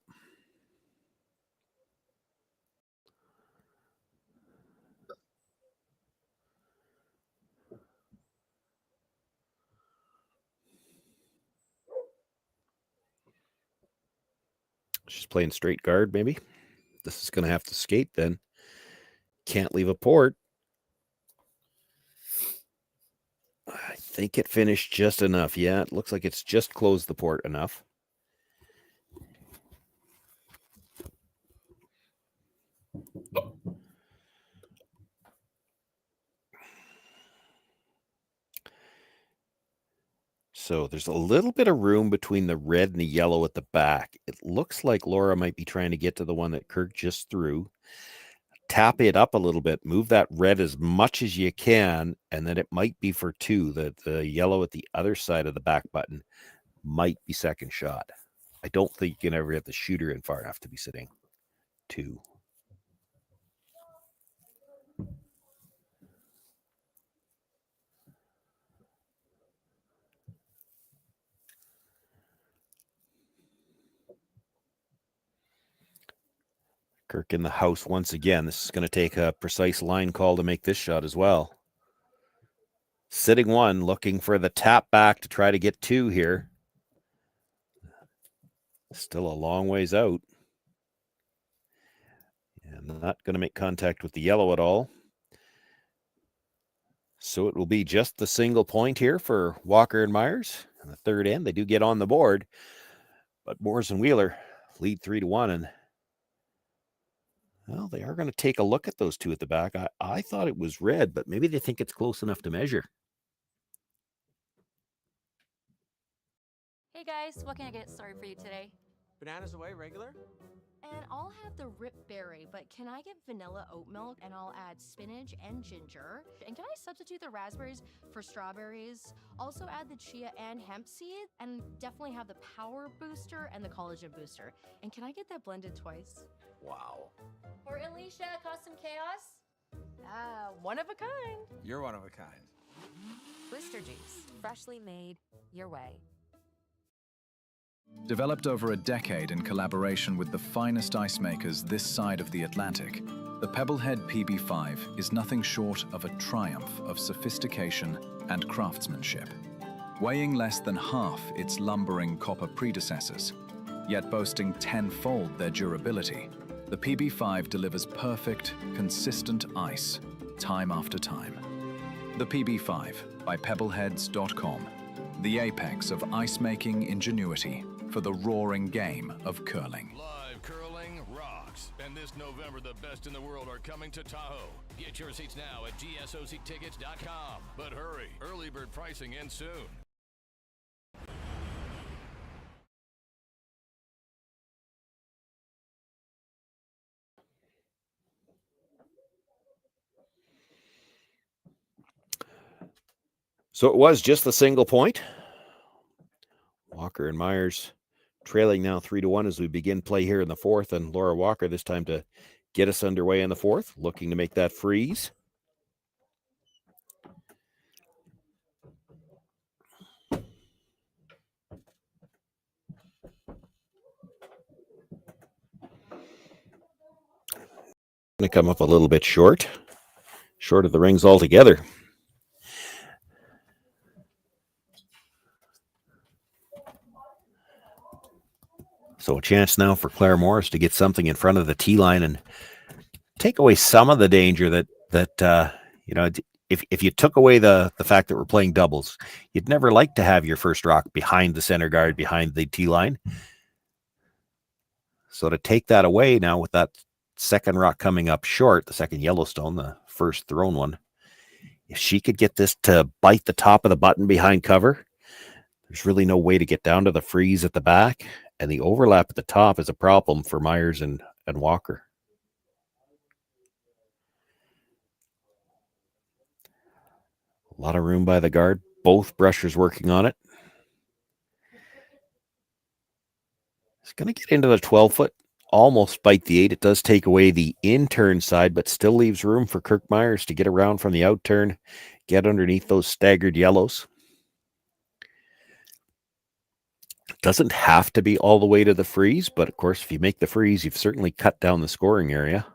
She's playing straight guard, maybe. This is going to have to skate then. Can't leave a port. I think it finished just enough. Yeah, it looks like it's just closed the port enough. So there's a little bit of room between the red and the yellow at the back. It looks like Laura might be trying to get to the one that Kirk just threw. Tap it up a little bit, move that red as much as you can, and then it might be for two. The yellow at the other side of the back button might be second shot. I don't think you can ever get the shooter in far enough to be sitting two. Kirk in the house once again. This is going to take a precise line call to make this shot as well. Sitting one, looking for the tap back to try to get two here. Still a long ways out. And not going to make contact with the yellow at all. So it will be just the single point here for Walker and Muyres. And the third end, they do get on the board. But Moores and Wheeler lead 3-1. And well, they are going to take a look at those two at the back. I thought it was red, but maybe they think it's close enough to measure. Hey guys, what can I get started for you today? Bananas away, regular? And I'll have the rip berry, but can I get vanilla oat milk and I'll add spinach and ginger? And can I substitute the raspberries for strawberries? Also add the chia and hemp seed, and definitely have the power booster and the collagen booster. And can I get that blended twice? Wow. For Alicia, Custom Chaos? One of a kind. You're one of a kind. Twister juice, freshly made your way. Developed over a decade in collaboration with the finest ice makers this side of the Atlantic, the Pebblehead PB5 is nothing short of a triumph of sophistication and craftsmanship. Weighing less than half its lumbering copper predecessors, yet boasting tenfold their durability, the PB5 delivers perfect, consistent ice, time after time. The PB5 by Pebbleheads.com, the apex of ice-making ingenuity for the roaring game of curling. Live curling rocks. And this November, the best in the world are coming to Tahoe. Get your seats now at gsoctickets.com. But hurry, early bird pricing ends soon. So it was just the single point. Walker and Muyres trailing now 3-1 as we begin play here in the fourth, and Laura Walker this time to get us underway in the fourth, looking to make that freeze. Going to come up a little bit short of the rings altogether. So a chance now for Clare Morris to get something in front of the tee line and take away some of the danger that if you took away the fact that we're playing doubles, you'd never like to have your first rock behind the center guard, behind the tee line. So to take that away now with that second rock coming up short, the second Yellowstone, the first thrown one, if she could get this to bite the top of the button behind cover, there's really no way to get down to the freeze at the back, and the overlap at the top is a problem for Muyres and Walker. A lot of room by the guard. Both brushers working on it. It's going to get into the 12-foot, almost bite the 8. It does take away the in-turn side, but still leaves room for Kirk Muyres to get around from the out-turn, get underneath those staggered yellows. Doesn't have to be all the way to the freeze, but of course, if you make the freeze, you've certainly cut down the scoring area.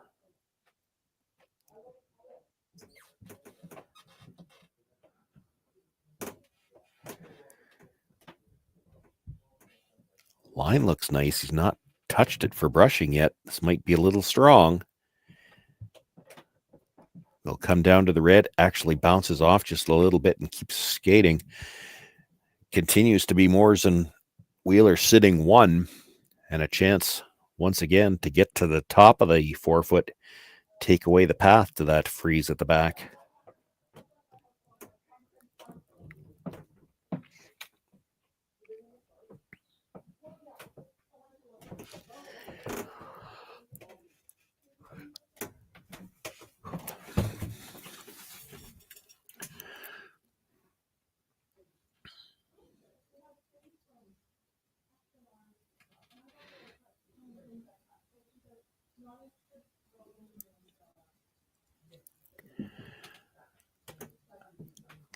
Line looks nice. He's not touched it for brushing yet. This might be a little strong. They'll come down to the red, actually bounces off just a little bit and keeps skating. Continues to be Moores and Wheeler sitting 1, and a chance once again to get to the top of the 4-foot, take away the path to that freeze at the back.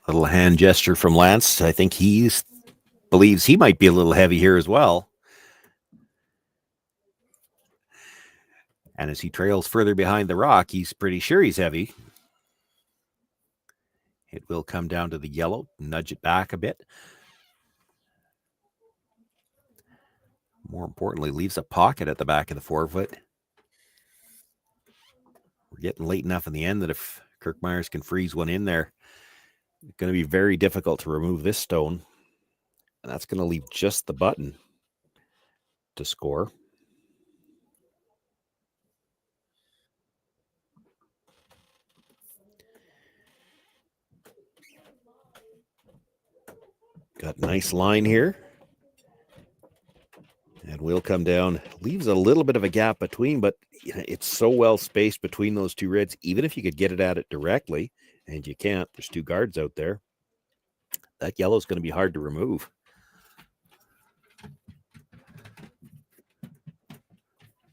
Little hand gesture from Lance. I think he believes he might be a little heavy here as well. And as he trails further behind the rock, he's pretty sure he's heavy. It will come down to the yellow, nudge it back a bit. More importantly, leaves a pocket at the back of the 4-foot. We're getting late enough in the end that if Kirk Muyres can freeze one in there, it's going to be very difficult to remove this stone. And that's going to leave just the button to score. Got a nice line here. And we'll come down. Leaves a little bit of a gap between, but it's so well spaced between those two reds. Even if you could get it at it directly, and you can't, there's two guards out there. That yellow is going to be hard to remove.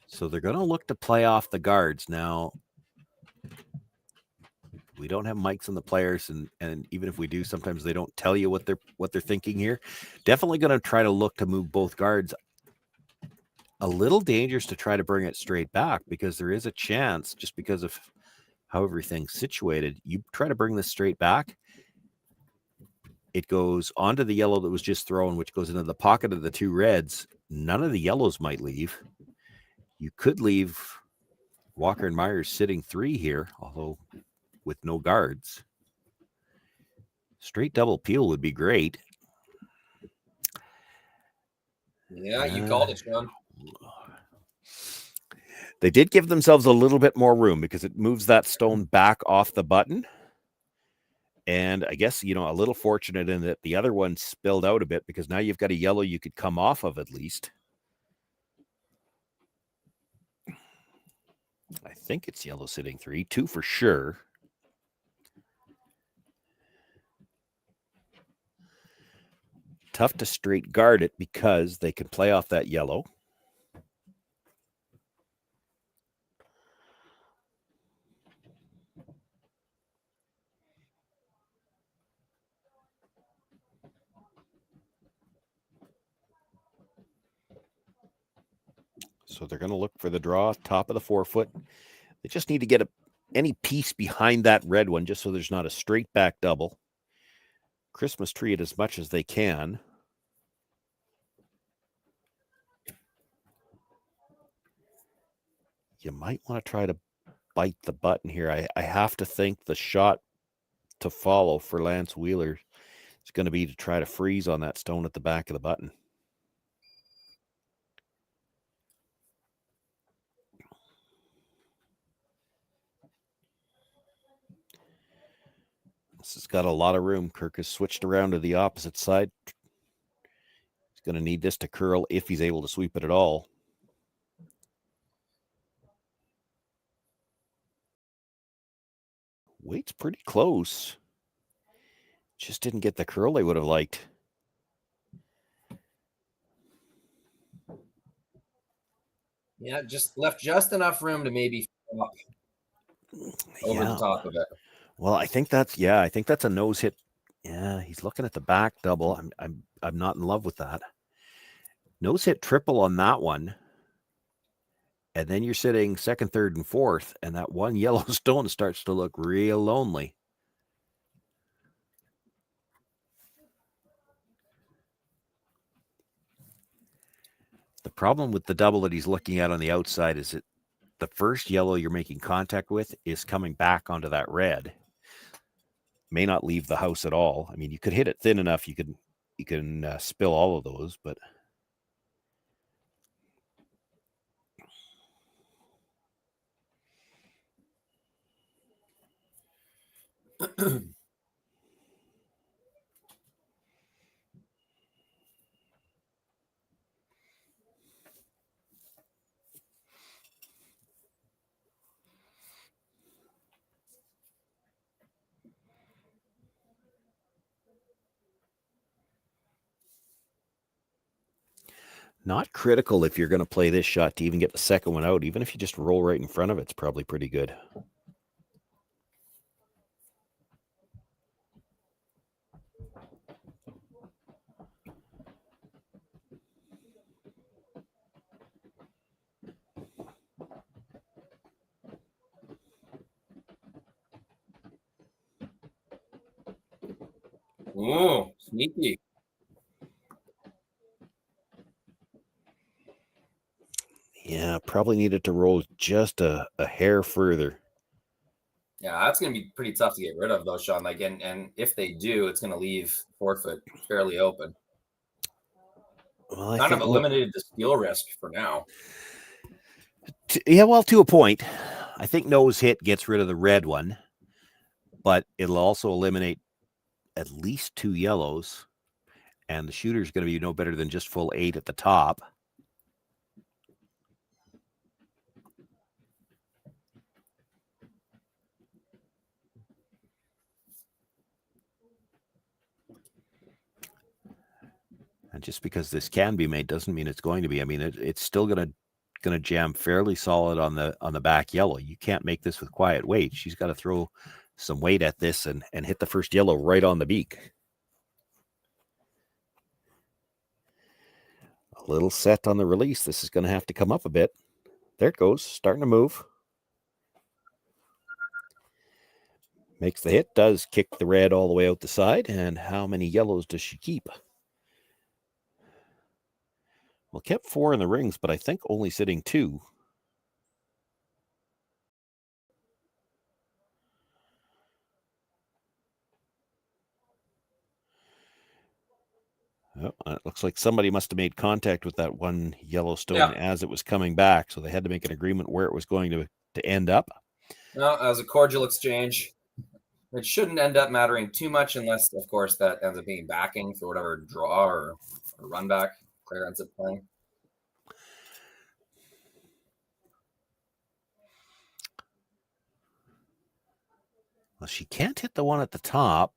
So they're going to look to play off the guards. Now, we don't have mics on the players, and even if we do, sometimes they don't tell you what they're thinking here. Definitely going to try to look to move both guards. A little dangerous to try to bring it straight back because there is a chance, just because of how everything's situated, you try to bring this straight back, it goes onto the yellow that was just thrown, which goes into the pocket of the two reds. None of the yellows might leave. You could leave Walker and Muyres sitting 3 here, although with no guards. Straight double peel would be great. Yeah, you called it, Sean. They did give themselves a little bit more room because it moves that stone back off the button. And I guess, a little fortunate in that the other one spilled out a bit because now you've got a yellow you could come off of at least. I think it's yellow sitting 3, 2 for sure. Tough to straight guard it because they can play off that yellow. So they're going to look for the draw, top of the 4-foot. They just need to get any piece behind that red one just so there's not a straight back double. Christmas tree it as much as they can. You might want to try to bite the button here. I have to think the shot to follow for Lance Wheeler is going to be to try to freeze on that stone at the back of the button. This has got a lot of room. Kirk has switched around to the opposite side. He's going to need this to curl if he's able to sweep it at all. Weight's pretty close. Just didn't get the curl they would have liked. Yeah, just left just enough room to maybe flop over the top of it. Well, I think that's a nose hit. Yeah, he's looking at the back double. I'm not in love with that. Nose hit triple on that one. And then you're sitting second, third, and fourth, and that one yellow stone starts to look real lonely. The problem with the double that he's looking at on the outside is that the first yellow you're making contact with is coming back onto that red. May not leave the house at all. I mean, you could hit it thin enough, you can spill all of those, but not critical if you're going to play this shot to even get the second one out. Even if you just roll right in front of it, it's probably pretty good. Ooh, sneaky. Yeah, probably needed to roll just a hair further. Yeah, that's going to be pretty tough to get rid of, though, Sean. Like, and if they do, it's going to leave forefoot fairly open. Well, kind of eliminated the steal risk for now. Yeah, well, to a point. I think nose hit gets rid of the red one, but it'll also eliminate at least two yellows, and the shooter's going to be no better than just full 8 at the top. And just because this can be made doesn't mean it's going to be. I mean, it's still going to jam fairly solid on the back yellow. You can't make this with quiet weight. She's got to throw some weight at this and hit the first yellow right on the beak. A little set on the release. This is going to have to come up a bit. There it goes, starting to move. Makes the hit, does kick the red all the way out the side. And how many yellows does she keep? Well, kept 4 in the rings, but I think only sitting 2. Oh, it looks like somebody must have made contact with that one yellow stone as it was coming back, so they had to make an agreement where it was going to end up. No, as a cordial exchange. It shouldn't end up mattering too much unless, of course, that ends up being backing for whatever draw or run back Clare ends up playing. Well, she can't hit the one at the top.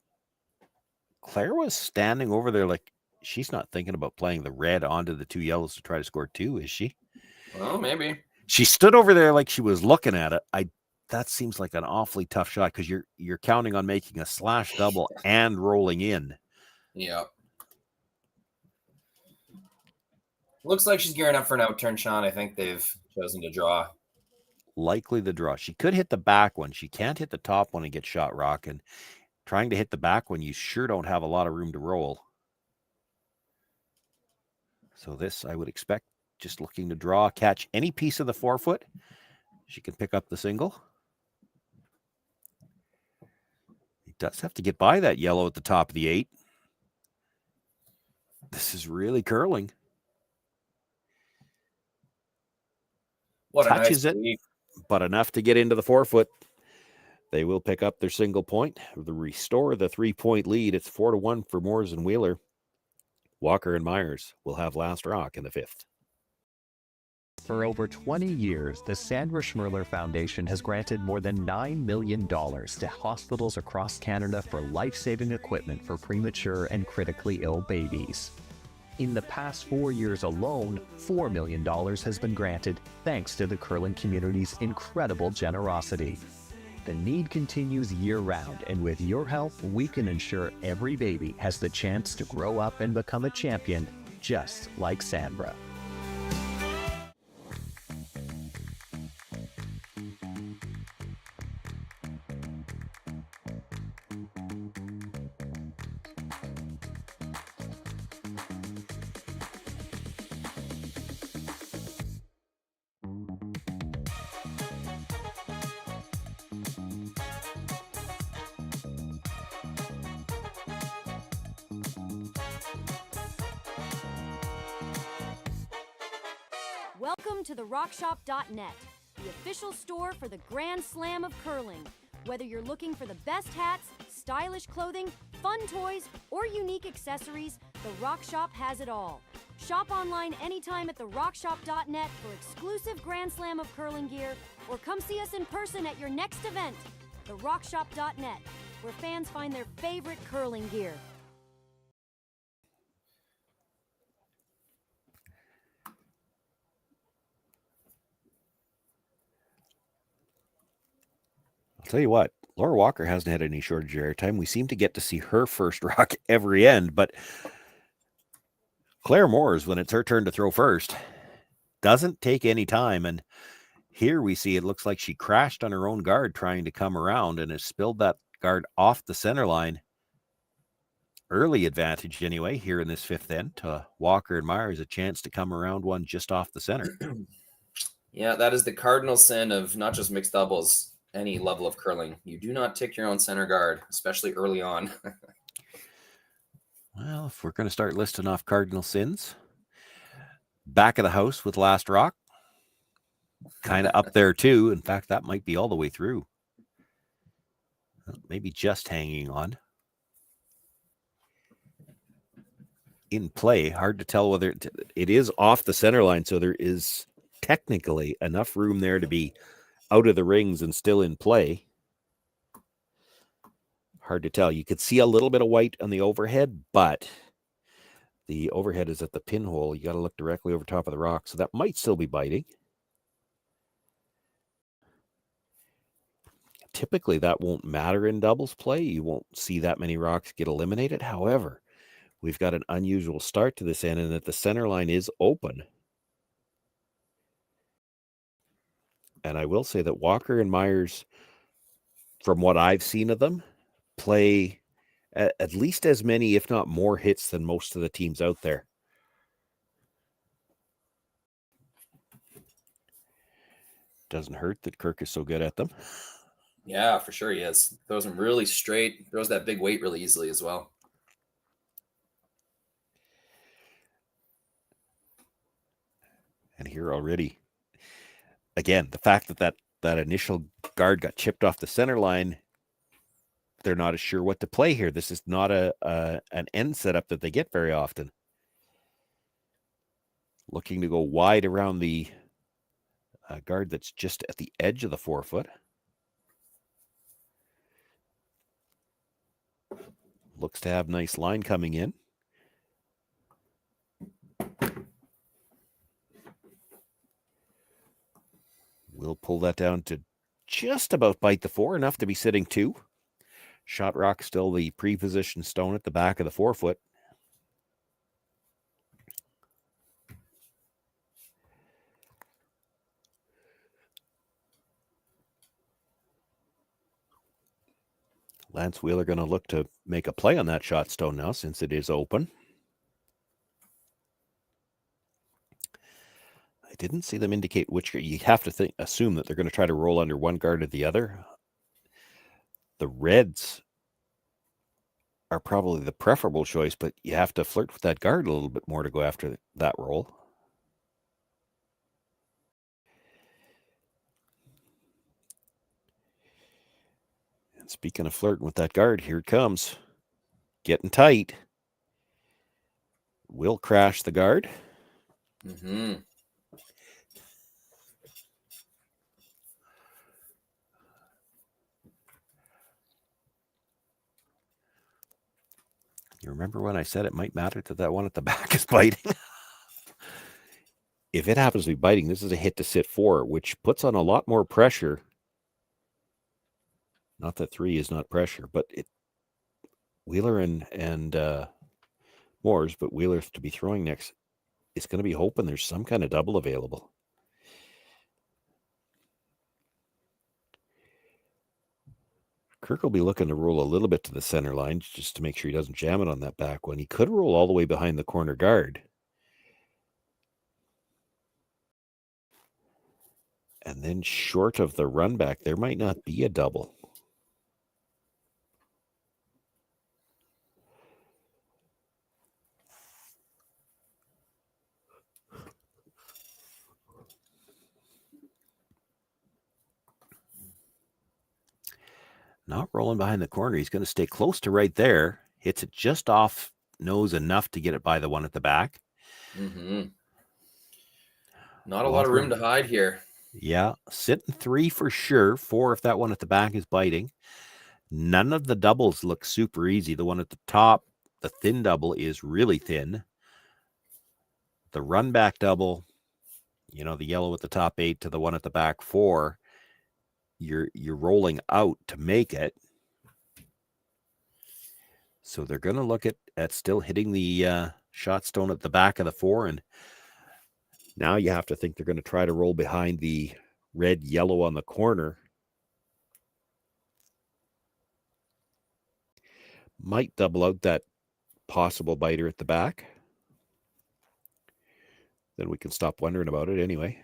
Clare was standing over there like she's not thinking about playing the red onto the 2 yellows to try to score 2, is she? Well, maybe. She stood over there like she was looking at it. That seems like an awfully tough shot because you're counting on making a slash double and rolling in. Yeah. Looks like she's gearing up for an outturn, Sean. I think they've chosen to draw. Likely the draw. She could hit the back one. She can't hit the top one and get shot rocking. Trying to hit the back one, you sure don't have a lot of room to roll. So this, I would expect, just looking to draw, catch any piece of the forefoot. She can pick up the single. He does have to get by that yellow at the top of the 8. This is really curling. What Touches a nice it, but enough to get into the 4-foot. They will pick up their single point. Restore the 3-point lead. It's 4-1 for Muyres and Wheeler. Walker and Muyres will have last rock in the 5th. For over 20 years, the Sandra Schmirler Foundation has granted more than $9 million to hospitals across Canada for life-saving equipment for premature and critically ill babies. In the past 4 years alone, $4 million has been granted thanks to the curling community's incredible generosity. The need continues year-round, and with your help, we can ensure every baby has the chance to grow up and become a champion, just like Sandra. Welcome to the RockShop.net, the official store for the Grand Slam of curling. Whether you're looking for the best hats, stylish clothing, fun toys, or unique accessories, the Rock Shop has it all. Shop online anytime at the RockShop.net for exclusive Grand Slam of curling gear, or come see us in person at your next event. The RockShop.net, where fans find their favorite curling gear. I'll tell you what, Laura Walker hasn't had any shortage of airtime. We seem to get to see her first rock every end, but Clare Moores, when it's her turn to throw first, doesn't take any time. And here we see it looks like she crashed on her own guard trying to come around and has spilled that guard off the center line. Early advantage anyway here in this 5th end to Walker and Muyres, a chance to come around one just off the center. Yeah, that is the cardinal sin of not just mixed doubles, any level of curling. You do not tick your own center guard, especially early on. Well, if we're going to start listing off cardinal sins, back of the house with last rock, kind of up there too. In fact, that might be all the way through. Maybe just hanging on. In play, hard to tell whether it is off the center line, so there is technically enough room there to be out of the rings and still in play. Hard to tell. You could see a little bit of white on the overhead, but the overhead is at the pinhole. You got to look directly over top of the rock, so that might still be biting. Typically, that won't matter in doubles play. You won't see that many rocks get eliminated. However, we've got an unusual start to this end, and that the center line is open. And I will say that Walker and Muyres, from what I've seen of them, play at least as many, if not more, hits than most of the teams out there. Doesn't hurt that Kirk is so good at them. Yeah, for sure he is. Throws them really straight, throws that big weight really easily as well. And here already, again, the fact that that initial guard got chipped off the center line, they're not as sure what to play here. This is not an end setup that they get very often. Looking to go wide around the guard that's just at the edge of the 4-foot. Looks to have nice line coming in. We'll pull that down to just about bite the 4, enough to be sitting 2. Shot rock still the pre-positioned stone at the back of the 4-foot. Lance Wheeler going to look to make a play on that shot stone now since it is open. I didn't see them indicate which. You have to assume that they're going to try to roll under one guard or the other. The Reds are probably the preferable choice, but you have to flirt with that guard a little bit more to go after that roll. And speaking of flirting with that guard, here it comes. Getting tight. Will crash the guard. Mm-hmm. You remember when I said it might matter that one at the back is biting? If it happens to be biting, this is a hit to sit 4, which puts on a lot more pressure. Not that 3 is not pressure, but Wheeler and Muyres, but Wheeler to be throwing next, is going to be hoping there's some kind of double available. Kirk will be looking to roll a little bit to the center line just to make sure he doesn't jam it on that back one. He could roll all the way behind the corner guard. And then short of the run back, there might not be a double. Not rolling behind the corner. He's going to stay close to right there. Hits it just off nose enough to get it by the one at the back. Mm-hmm. Not a lot of room to hide here. Yeah, sitting 3 for sure. 4 if that one at the back is biting. None of the doubles look super easy. The one at the top, the thin double, is really thin. The run back double, the yellow at the top 8 to the one at the back 4, you're rolling out to make it. So they're going to look at still hitting the shot stone at the back of the 4, and now you have to think they're going to try to roll behind the red yellow on the corner. Might double out that possible biter at the back. Then we can stop wondering about it anyway.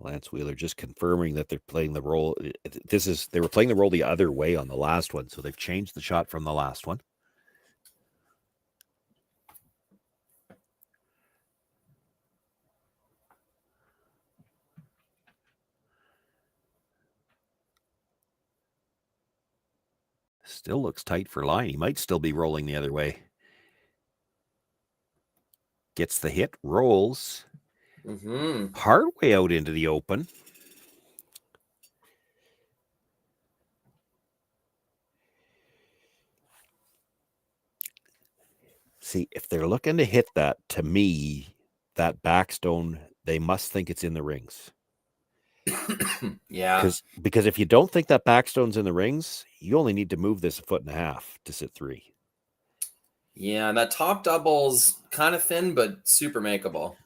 Lance Wheeler just confirming that they're playing the role. They were playing the role the other way on the last one, so they've changed the shot from the last one. Still looks tight for line. He might still be rolling the other way. Gets the hit, rolls. Mm-hmm. Hard way out into the open. See, if they're looking to hit that, to me, that backstone, they must think it's in the rings. Yeah. Because if you don't think that backstone's in the rings, you only need to move this 1.5 feet to sit 3. Yeah, and that top double's kind of thin, but super makeable.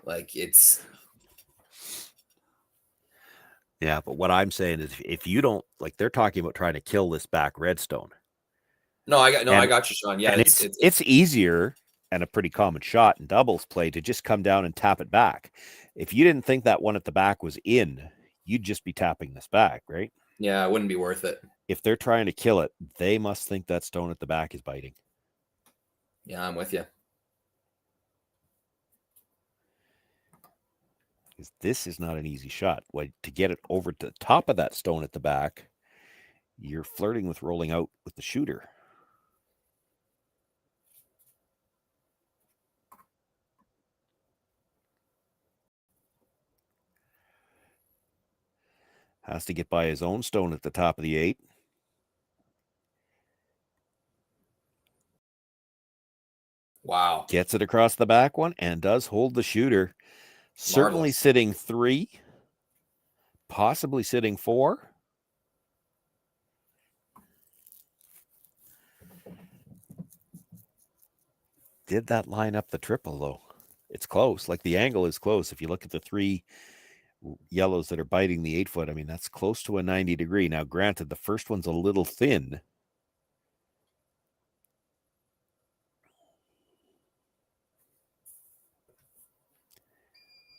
Like it's. Yeah, but what I'm saying is, if you don't they're talking about trying to kill this back redstone. I got you, Sean. Yeah, and it's easier and a pretty common shot in doubles play to just come down and tap it back. If you didn't think that one at the back was in, you'd just be tapping this back, right? Yeah, it wouldn't be worth it. If they're trying to kill it, they must think that stone at the back is biting. Yeah, I'm with you. This is not an easy shot. To get it over to the top of that stone at the back, you're flirting with rolling out with the shooter. Has to get by his own stone at the top of the 8. Wow. Gets it across the back one and does hold the shooter. Certainly Marvelous. Sitting 3, possibly sitting 4. Did that line up the triple, though? It's close. The angle is close. If you look at the 3 yellows that are biting the 8 foot, I mean, that's close to a 90 degree. Now, granted, the first one's a little thin.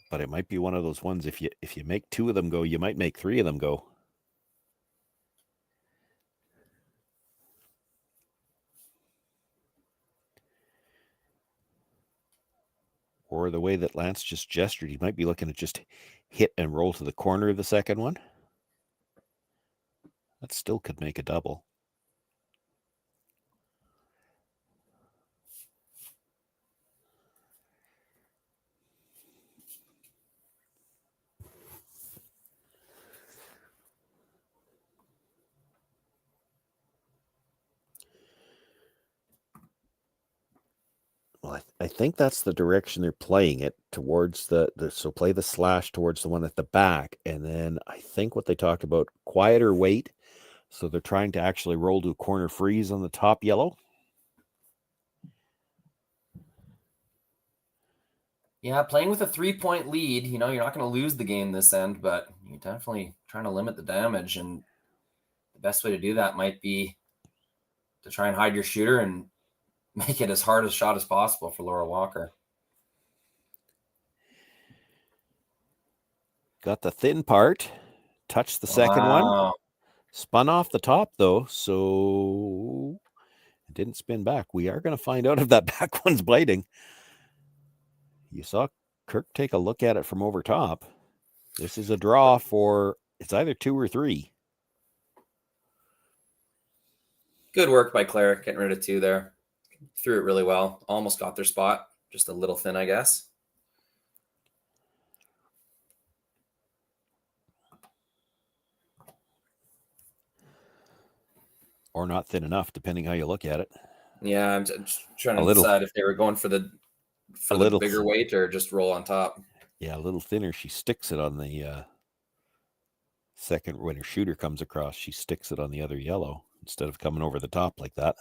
But it might be one of those ones, if you make two of them go, you might make three of them go. Or the way that Lance just gestured, he might be looking to just hit and roll to the corner of the second one. That still could make a double. Well, I think that's the direction they're playing it towards so play the slash towards the one at the back. And then I think what they talked about, quieter weight. So they're trying to actually roll to a corner freeze on the top yellow. Yeah, playing with a 3-point lead, you're not going to lose the game this end, but you're definitely trying to limit the damage. And the best way to do that might be to try and hide your shooter and make it as hard a shot as possible for Laura Walker. Got the thin part, touched the second one, spun off the top though, so it didn't spin back. We are going to find out if that back one's biting. You saw Kirk take a look at it from over top. This is a draw for, it's either 2 or 3. Good work by Clare, getting rid of 2 there. Threw it really well. Almost got their spot. Just a little thin, I guess. Or not thin enough, depending how you look at it. Yeah, I'm just trying to decide if they were going for the bigger weight or just roll on top. Yeah, a little thinner. She sticks it on the second. When her shooter comes across, she sticks it on the other yellow instead of coming over the top like that.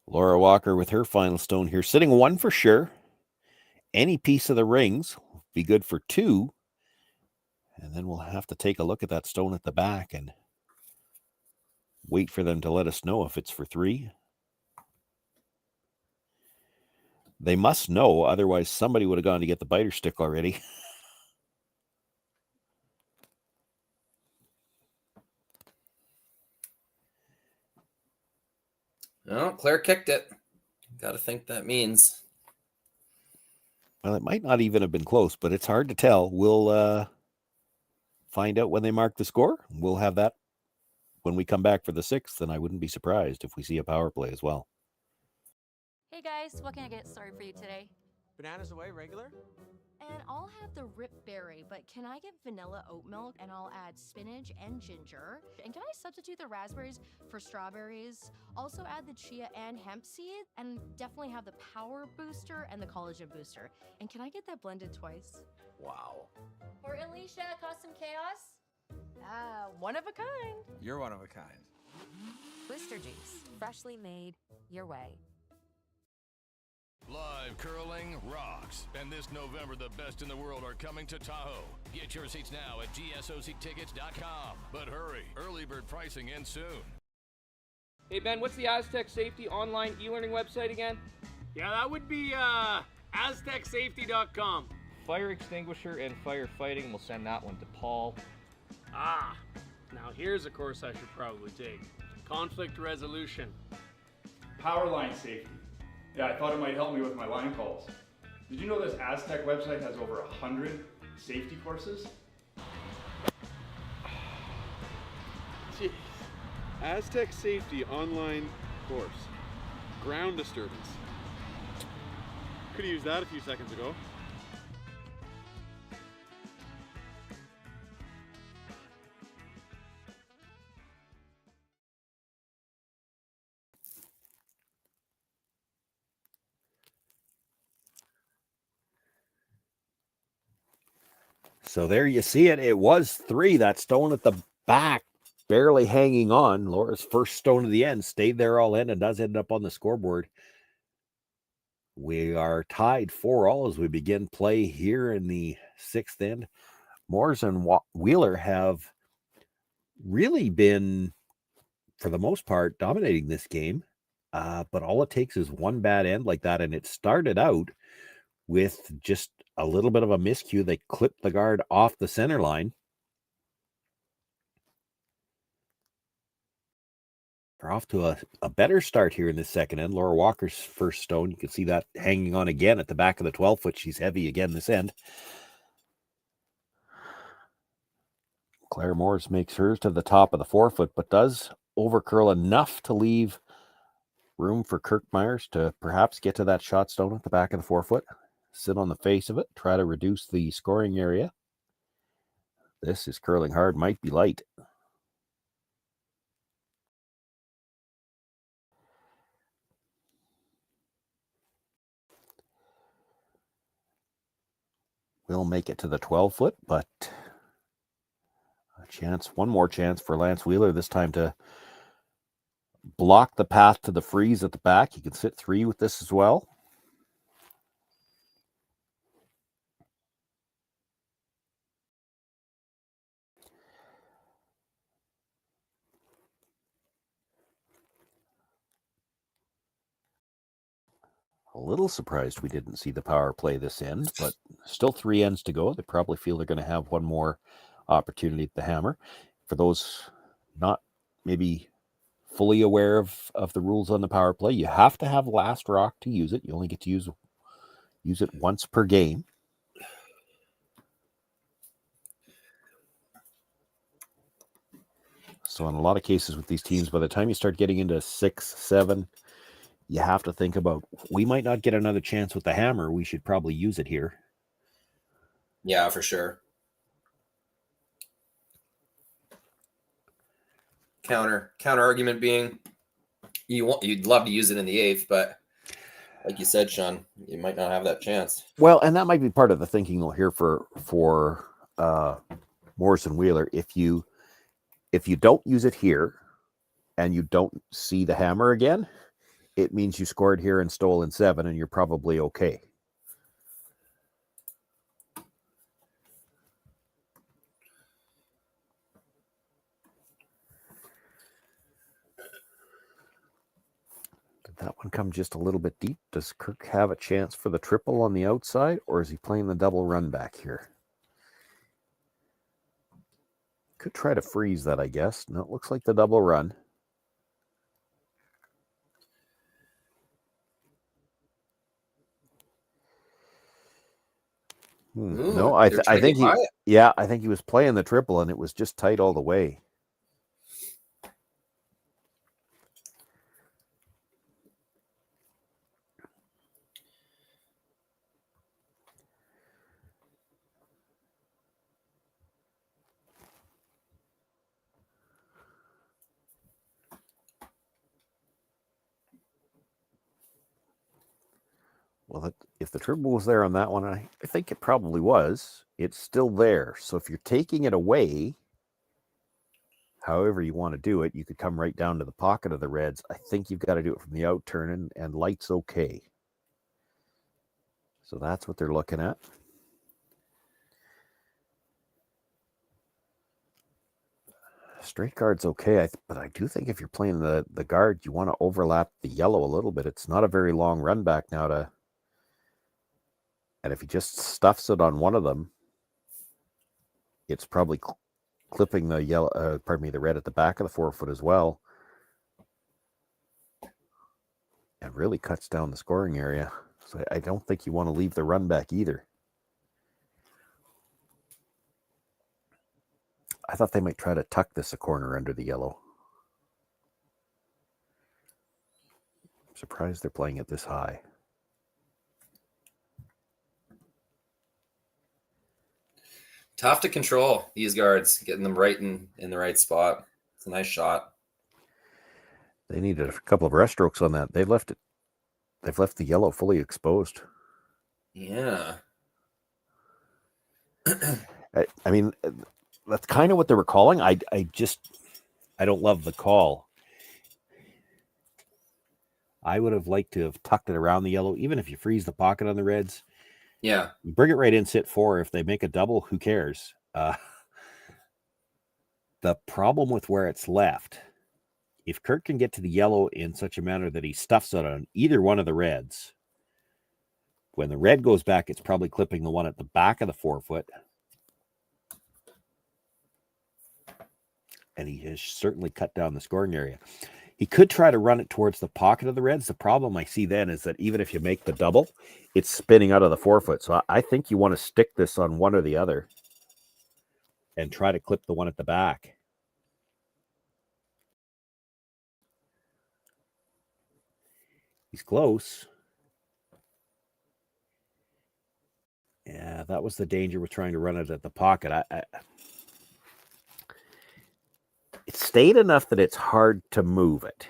Laura Walker with her final stone here, sitting 1 for sure. Any piece of the rings will be good for 2. And then we'll have to take a look at that stone at the back and wait for them to let us know if it's for 3. They must know, otherwise somebody would have gone to get the biter stick already. Oh, Claire kicked it. Got to think that means. Well, it might not even have been close, but it's hard to tell. We'll find out when they mark the score. We'll have that when we come back for the 6th, and I wouldn't be surprised if we see a power play as well. Hey guys, what can I get started for you today? Bananas away, regular? And I'll have the rip berry, but can I get vanilla oat milk and I'll add spinach and ginger? And can I substitute the raspberries for strawberries? Also add the chia and hemp seed, and definitely have the power booster and the collagen booster. And can I get that blended twice? Wow. For Alicia, Custom Chaos. One of a kind. You're one of a kind. Blister Juice, freshly made your way. Live curling rocks. And this November, the best in the world are coming to Tahoe. Get your seats now at gsoctickets.com. But hurry, early bird pricing ends soon. Hey Ben, what's the Aztec Safety online e-learning website again? Yeah, that would be aztecsafety.com. Fire extinguisher and firefighting. We'll send that one to Paul. Now here's a course I should probably take. Conflict resolution. Power line safety. Yeah, I thought it might help me with my line calls. Did you know this Aztec website has over 100 safety courses? Jeez. Aztec Safety online course. Ground disturbance. Could have used that a few seconds ago. So there you see it. It was 3. That stone at the back, barely hanging on. Laura's first stone of the end stayed there all in and does end up on the scoreboard. We are tied 4-all as we begin play here in the 6th end. Muyres and Wheeler have really been for the most part, dominating this game. But all it takes is one bad end like that. And it started out with just a little bit of a miscue. They clipped the guard off the center line. They're off to a better start here in the second end. Laura Walker's first stone. You can see that hanging on again at the back of the 12-foot. She's heavy again this end. Clare Morris makes hers to the top of the 4-foot, but does overcurl enough to leave room for Kirk Muyres to perhaps get to that shot stone at the back of the 4-foot. Sit on the face of it, try to reduce the scoring area. This is curling hard, might be light. Will make it to the 12-foot, but a chance, one more chance for Lance Wheeler, this time to block the path to the freeze at the back. You can sit 3 with this as well. A little surprised we didn't see the power play this end, but still 3 ends to go. They probably feel they're going to have one more opportunity at the hammer. For those not maybe fully aware of the rules on the power play, you have to have last rock to use it. You only get to use it once per game. So in a lot of cases with these teams, by the time you start getting into 6, 7, you have to think about, we might not get another chance with the hammer. We should probably use it here. Yeah, for sure. Counter argument being, you'd love to use it in the 8th, but like you said, Sean, you might not have that chance. Well, and that might be part of the thinking though here for Morris and Wheeler. If you don't use it here and you don't see the hammer again, it means you scored here and stole in 7, and you're probably okay. Did that one come just a little bit deep? Does Kirk have a chance for the triple on the outside, or is he playing the double run back here? Could try to freeze that, I guess. No, it looks like the double run. Ooh, no, I think he was playing the triple, and it was just tight all the way. Well, if the triple was there on that one, I think it probably was. It's still there. So if you're taking it away, however you want to do it, you could come right down to the pocket of the Reds. I think you've got to do it from the out turn, and light's okay. So that's what they're looking at. Straight guard's okay, but I do think if you're playing the guard, you want to overlap the yellow a little bit. It's not a very long run back now to... And if he just stuffs it on one of them, it's probably clipping the yellow, the red at the back of the 4-foot as well. And really cuts down the scoring area. So I don't think you want to leave the run back either. I thought they might try to tuck this a corner under the yellow. I'm surprised they're playing it this high. Tough to control these guards, getting them right in the right spot. It's a nice shot. They needed a couple of rest strokes on that. They've left the yellow fully exposed. Yeah. I mean, that's kind of what they were calling. I don't love the call. I would have liked to have tucked it around the yellow, even if you freeze the pocket on the Reds. Yeah. Bring it right in, sit 4. If they make a double, who cares? The problem with where it's left if Kirk can get to the yellow in such a manner that he stuffs it on either one of the reds, when the red goes back, it's probably clipping the one at the back of the forefoot. And he has certainly cut down the scoring area. He could try to run it towards the pocket of the reds. The problem I see then is that even if you make the double, it's spinning out of the forefoot. So I think you want to stick this on one or the other and try to clip the one at the back. He's close. Yeah, that was the danger with trying to run it at the pocket. It stayed enough that it's hard to move it.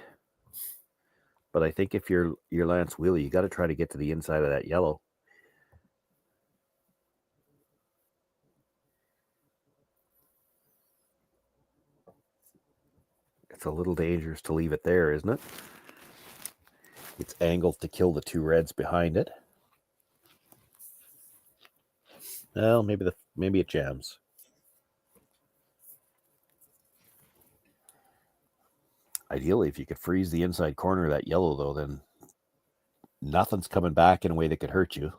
But I think if you're Lance Wheeler, you got to try to get to the inside of that yellow. It's a little dangerous to leave it there, isn't it? It's angled to kill the two reds behind it. Well, maybe it jams. Ideally, if you could freeze the inside corner of that yellow, though, then nothing's coming back in a way that could hurt you.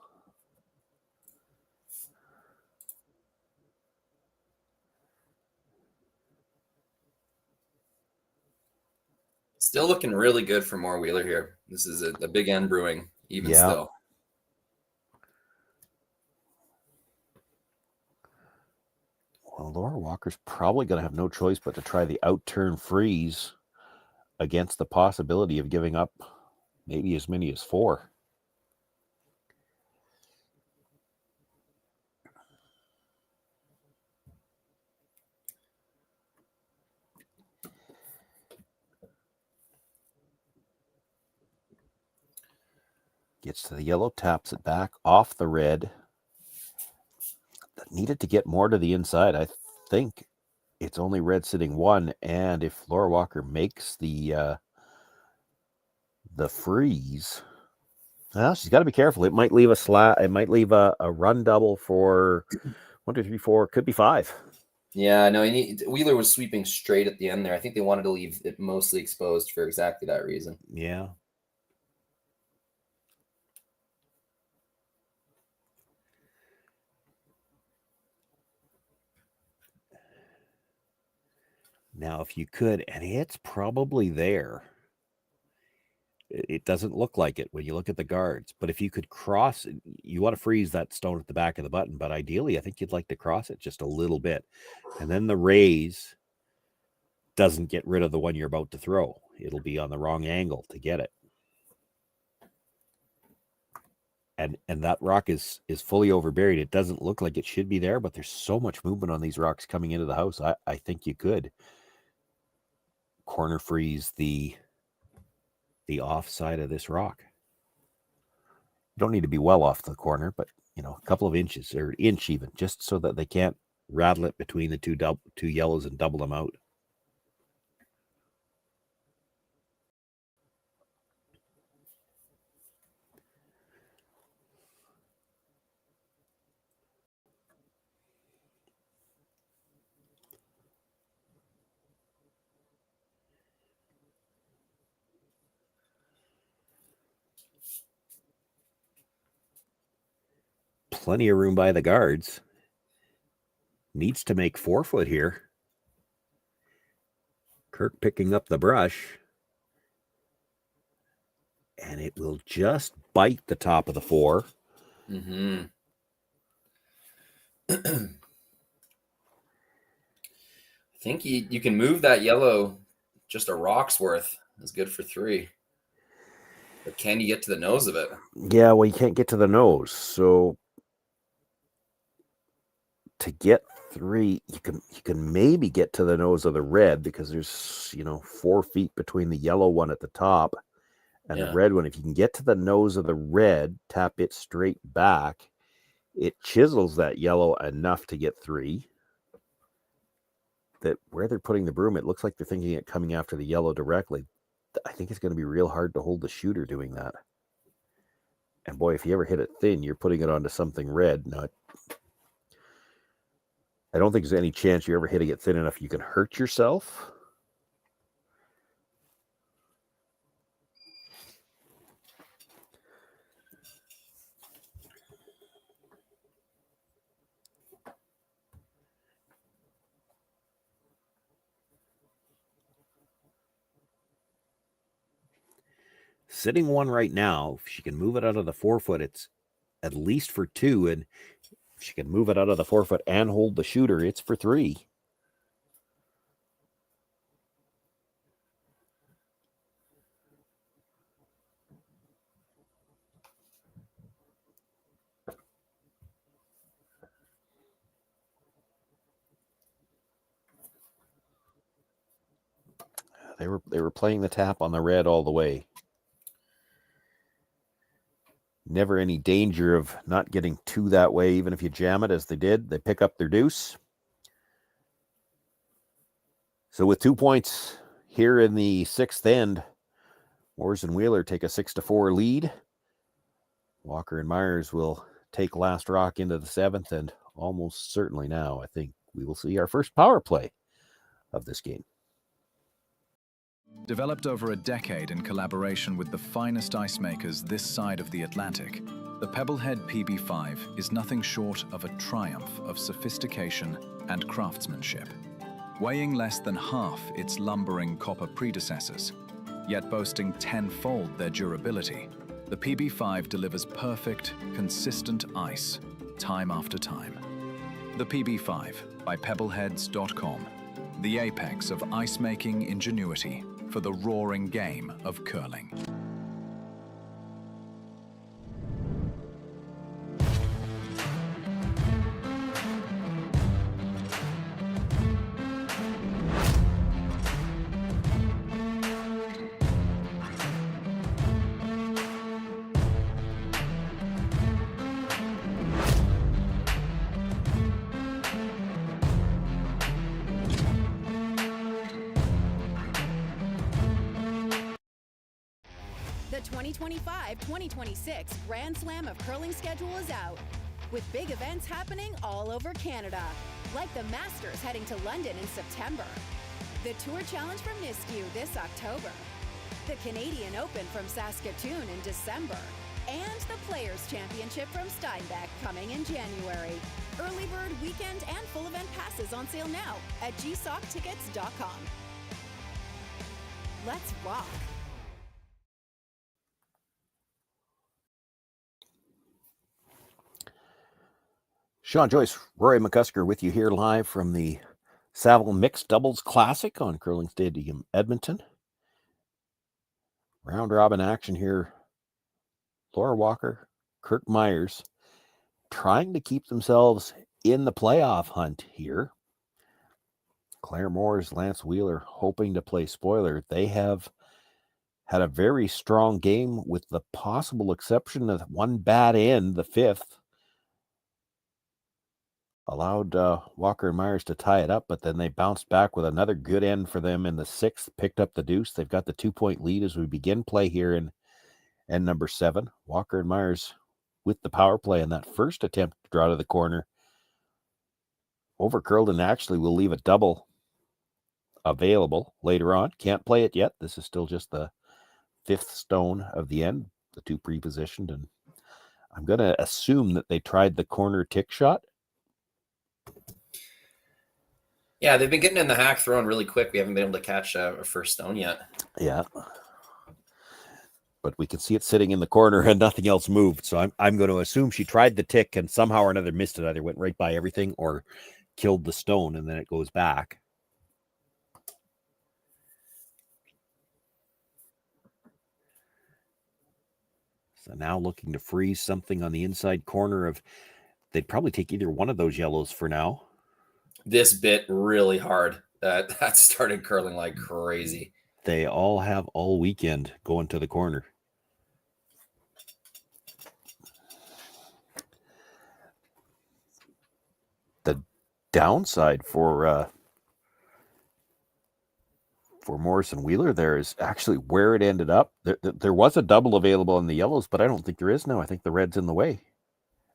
Still looking really good for more Wheeler here. This is a big end brewing, even still. Well, Laura Walker's probably going to have no choice but to try the out-turn freeze against the possibility of giving up maybe as many as 4. Gets to the yellow, taps it back off the red. That needed to get more to the inside. I think it's only red sitting 1, and if Laura Walker makes the freeze, well, she's got to be careful. It might leave a run double for 1, 2, 3, 4, could be 5. Yeah, no, Wheeler was sweeping straight at the end there. I think they wanted to leave it mostly exposed for exactly that reason. Yeah. Now, if you could, and it's probably there. It doesn't look like it when you look at the guards, but if you could cross, you want to freeze that stone at the back of the button, but ideally, I think you'd like to cross it just a little bit. And then the raise doesn't get rid of the one you're about to throw. It'll be on the wrong angle to get it. And that rock is fully overburied. It doesn't look like it should be there, but there's so much movement on these rocks coming into the house. I think you could corner freeze the off side of this rock. You don't need to be well off the corner, but a couple of inches or inch even, just so that they can't rattle it between the two yellows and double them out. Plenty of room by the guards. Needs to make 4-foot here. Kirk picking up the brush. And it will just bite the top of the 4. Mm-hmm. I think you can move that yellow just a rock's worth. Is good for 3. But can you get to the nose of it? Yeah, well, you can't get to the nose. So to get 3, you can maybe get to the nose of the red because there's 4 feet between the yellow one at the top and the red one. If you can get to the nose of the red, tap it straight back, it chisels that yellow enough to get 3. That where they're putting the broom, it looks like they're thinking it coming after the yellow directly. I think it's going to be real hard to hold the shooter doing that. And boy, if you ever hit it thin, you're putting it onto something red. Now, I don't think there's any chance you're ever hitting it thin enough you can hurt yourself. Sitting one right now, if she can move it out of the 4 foot, it's at least for 2. And if she can move it out of the 4 foot and hold the shooter, it's for 3. They were playing the tap on the red all the way. Never any danger of not getting 2 that way, even if you jam it as they did. They pick up their deuce. So with 2 points here in the 6th end, Muyres and Wheeler take a 6-4 lead. Walker and Muyres will take last rock into the 7th, and almost certainly now I think we will see our first power play of this game. Developed over a decade in collaboration with the finest ice makers this side of the Atlantic, the Pebblehead PB5 is nothing short of a triumph of sophistication and craftsmanship. Weighing less than half its lumbering copper predecessors, yet boasting 10-fold their durability, the PB5 delivers perfect, consistent ice, time after time. The PB5 by Pebbleheads.com, the apex of ice-making ingenuity for the roaring game of curling. The 2025-2026 Grand Slam of Curling schedule is out, with big events happening all over Canada, like the Masters heading to London in September, the Tour Challenge from Nisku this October, the Canadian Open from Saskatoon in December, and the Players' Championship from Steinbeck coming in January. Early bird weekend and full event passes on sale now at gsocktickets.com. Let's rock! Sean Joyce, Rory McCusker with you here live from the Saville Mixed Doubles Classic on Curling Stadium, Edmonton. Round robin action here. Laura Walker, Kirk Muyres trying to keep themselves in the playoff hunt here. Clare Moore's Lance Wheeler hoping to play spoiler. They have had a very strong game with the possible exception of one bad end, the 5th. Allowed Walker and Muyres to tie it up, but then they bounced back with another good end for them in the 6th, picked up the deuce. They've got the 2-point lead as we begin play here in end number 7. Walker and Muyres with the power play in that first attempt to draw to the corner. Overcurled and actually will leave a double available later on. Can't play it yet. This is still just the 5th stone of the end, the 2 pre-positioned. And I'm going to assume that they tried the corner tick shot. Yeah, they've been getting in the hack thrown really quick. We haven't been able to catch a first stone yet. Yeah. But we can see it sitting in the corner and nothing else moved. So I'm going to assume she tried the tick and somehow or another missed it. Either went right by everything or killed the stone and then it goes back. So now looking to freeze something on the inside corner of, they'd probably take either one of those yellows for now. This bit really hard. That started curling like crazy. They all have all weekend going to the corner. The downside for Morrison Wheeler there is actually where it ended up. There was a double available in the yellows, but I don't think there is now. I think the red's in the way.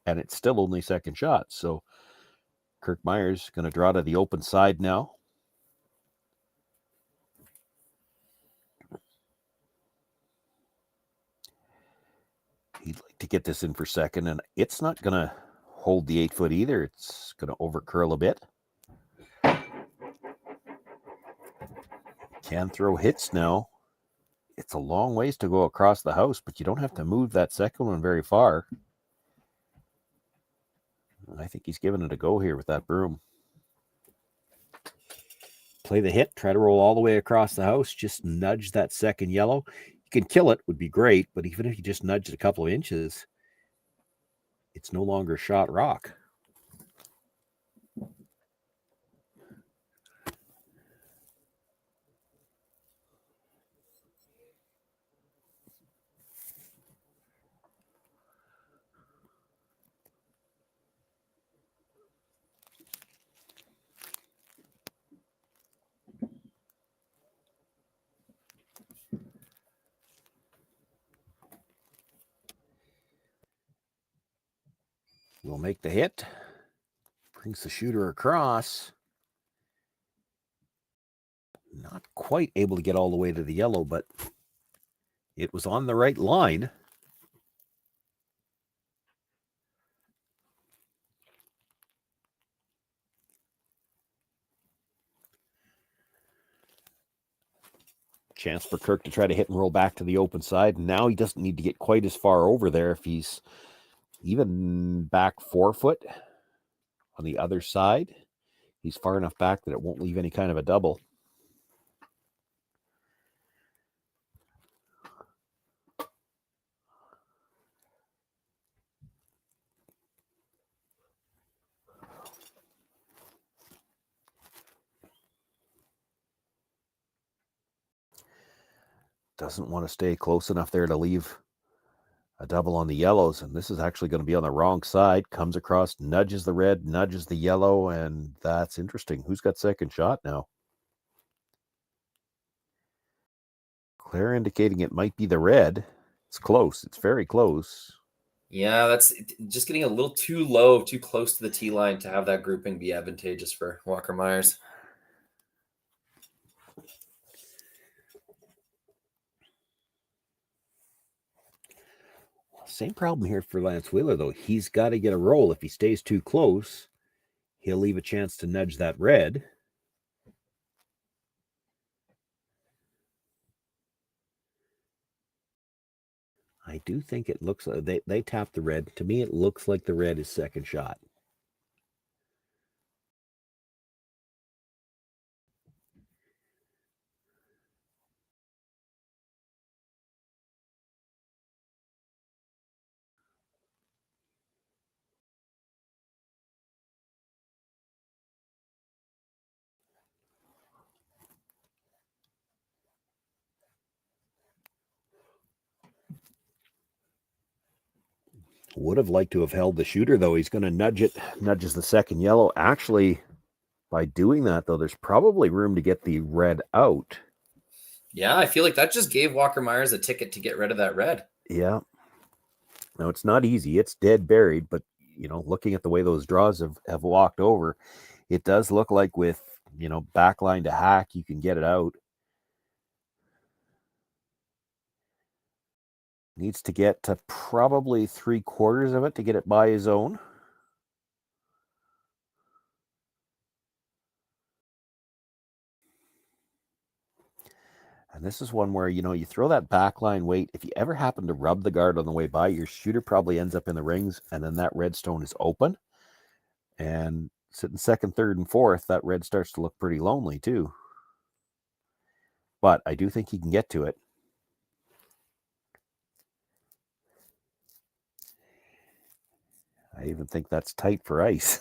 And it's still only second shot. So Kirk Muyres going to draw to the open side now. He'd like to get this in for second, and it's not going to hold the 8 foot either. It's going to overcurl a bit. Can throw hits now It's a long ways to go across the house, but you don't have to move that second one very far. I think he's giving it a go here with that broom. Play the hit, try to roll all the way across the house, just nudge that second yellow. You can kill it, would be great, but even if you just nudge it a couple of inches, it's no longer shot rock. We'll make the hit. Brings the shooter across. Not quite able to get all the way to the yellow, but it was on the right line. Chance for Kirk to try to hit and roll back to the open side. Now he doesn't need to get quite as far over there if he's even back 4 foot on the other side. He's far enough back that it won't leave any kind of a double. Doesn't want to stay close enough there to leave a double on the yellows, and this is actually going to be on the wrong side. Comes across, nudges the red, nudges the yellow, and that's interesting. Who's got second shot now? Clare indicating it might be the red. It's close. It's very close. Yeah, that's just getting a little too low, too close to the tee line to have that grouping be advantageous for Walker Muyres. Same problem here for Lance Wheeler, though. He's got to get a roll. If he stays too close, he'll leave a chance to nudge that red. I do think it looks like they tapped the red. To me, it looks like the red is second shot. Would have liked to have held the shooter, though. He's going to nudge it, nudges the second yellow. Actually, by doing that, though, there's probably room to get the red out. Yeah, I feel like that just gave Walker Muyres a ticket to get rid of that red. Yeah. Now, it's not easy. It's dead buried, but, you know, looking at the way those draws have walked over, it does look like with, you know, backline to hack, you can get it out. Needs to get to probably 3/4 of it to get it by his own. And this is one where, you know, you throw that backline weight. If you ever happen to rub the guard on the way by, your shooter probably ends up in the rings, and then that red stone is open. And sitting second, third, and fourth, that red starts to look pretty lonely too. But I do think he can get to it. I even think that's tight for ice.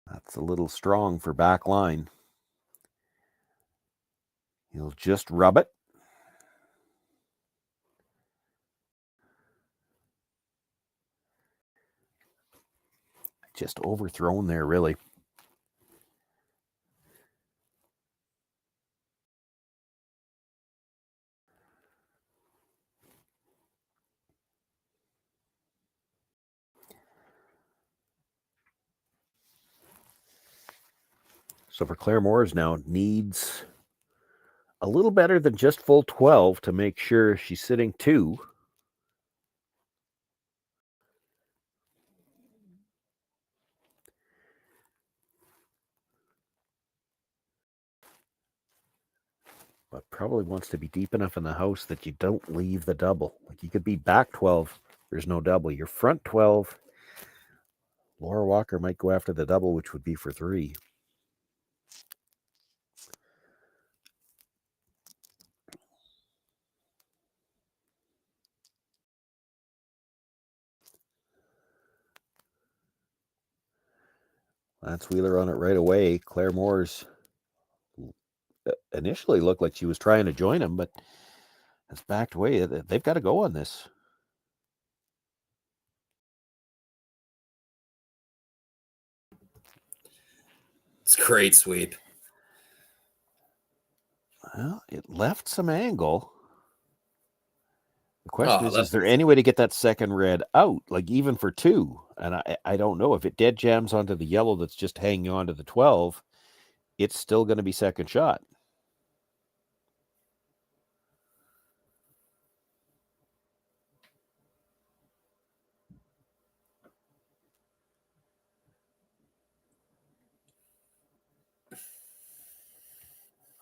That's a little strong for back line. He'll just rub it. Just overthrown there, really. So for Clare Muyres now, needs a little better than just full 12 to make sure she's sitting 2. but probably wants to be deep enough in the house that you don't leave the double. Like you could be back 12, there's no double. You're front 12. Laura Walker might go after the double, which would be for 3. Lance Wheeler on it right away. Claire Moore's initially looked like she was trying to join him, but has backed away. They've got to go on this. It's a great sweep. Well, it left some angle. The question is there that's- any way to get that second red out, like even for 2? And I don't know. If it dead jams onto the yellow that's just hanging on to the 12, it's still going to be second shot.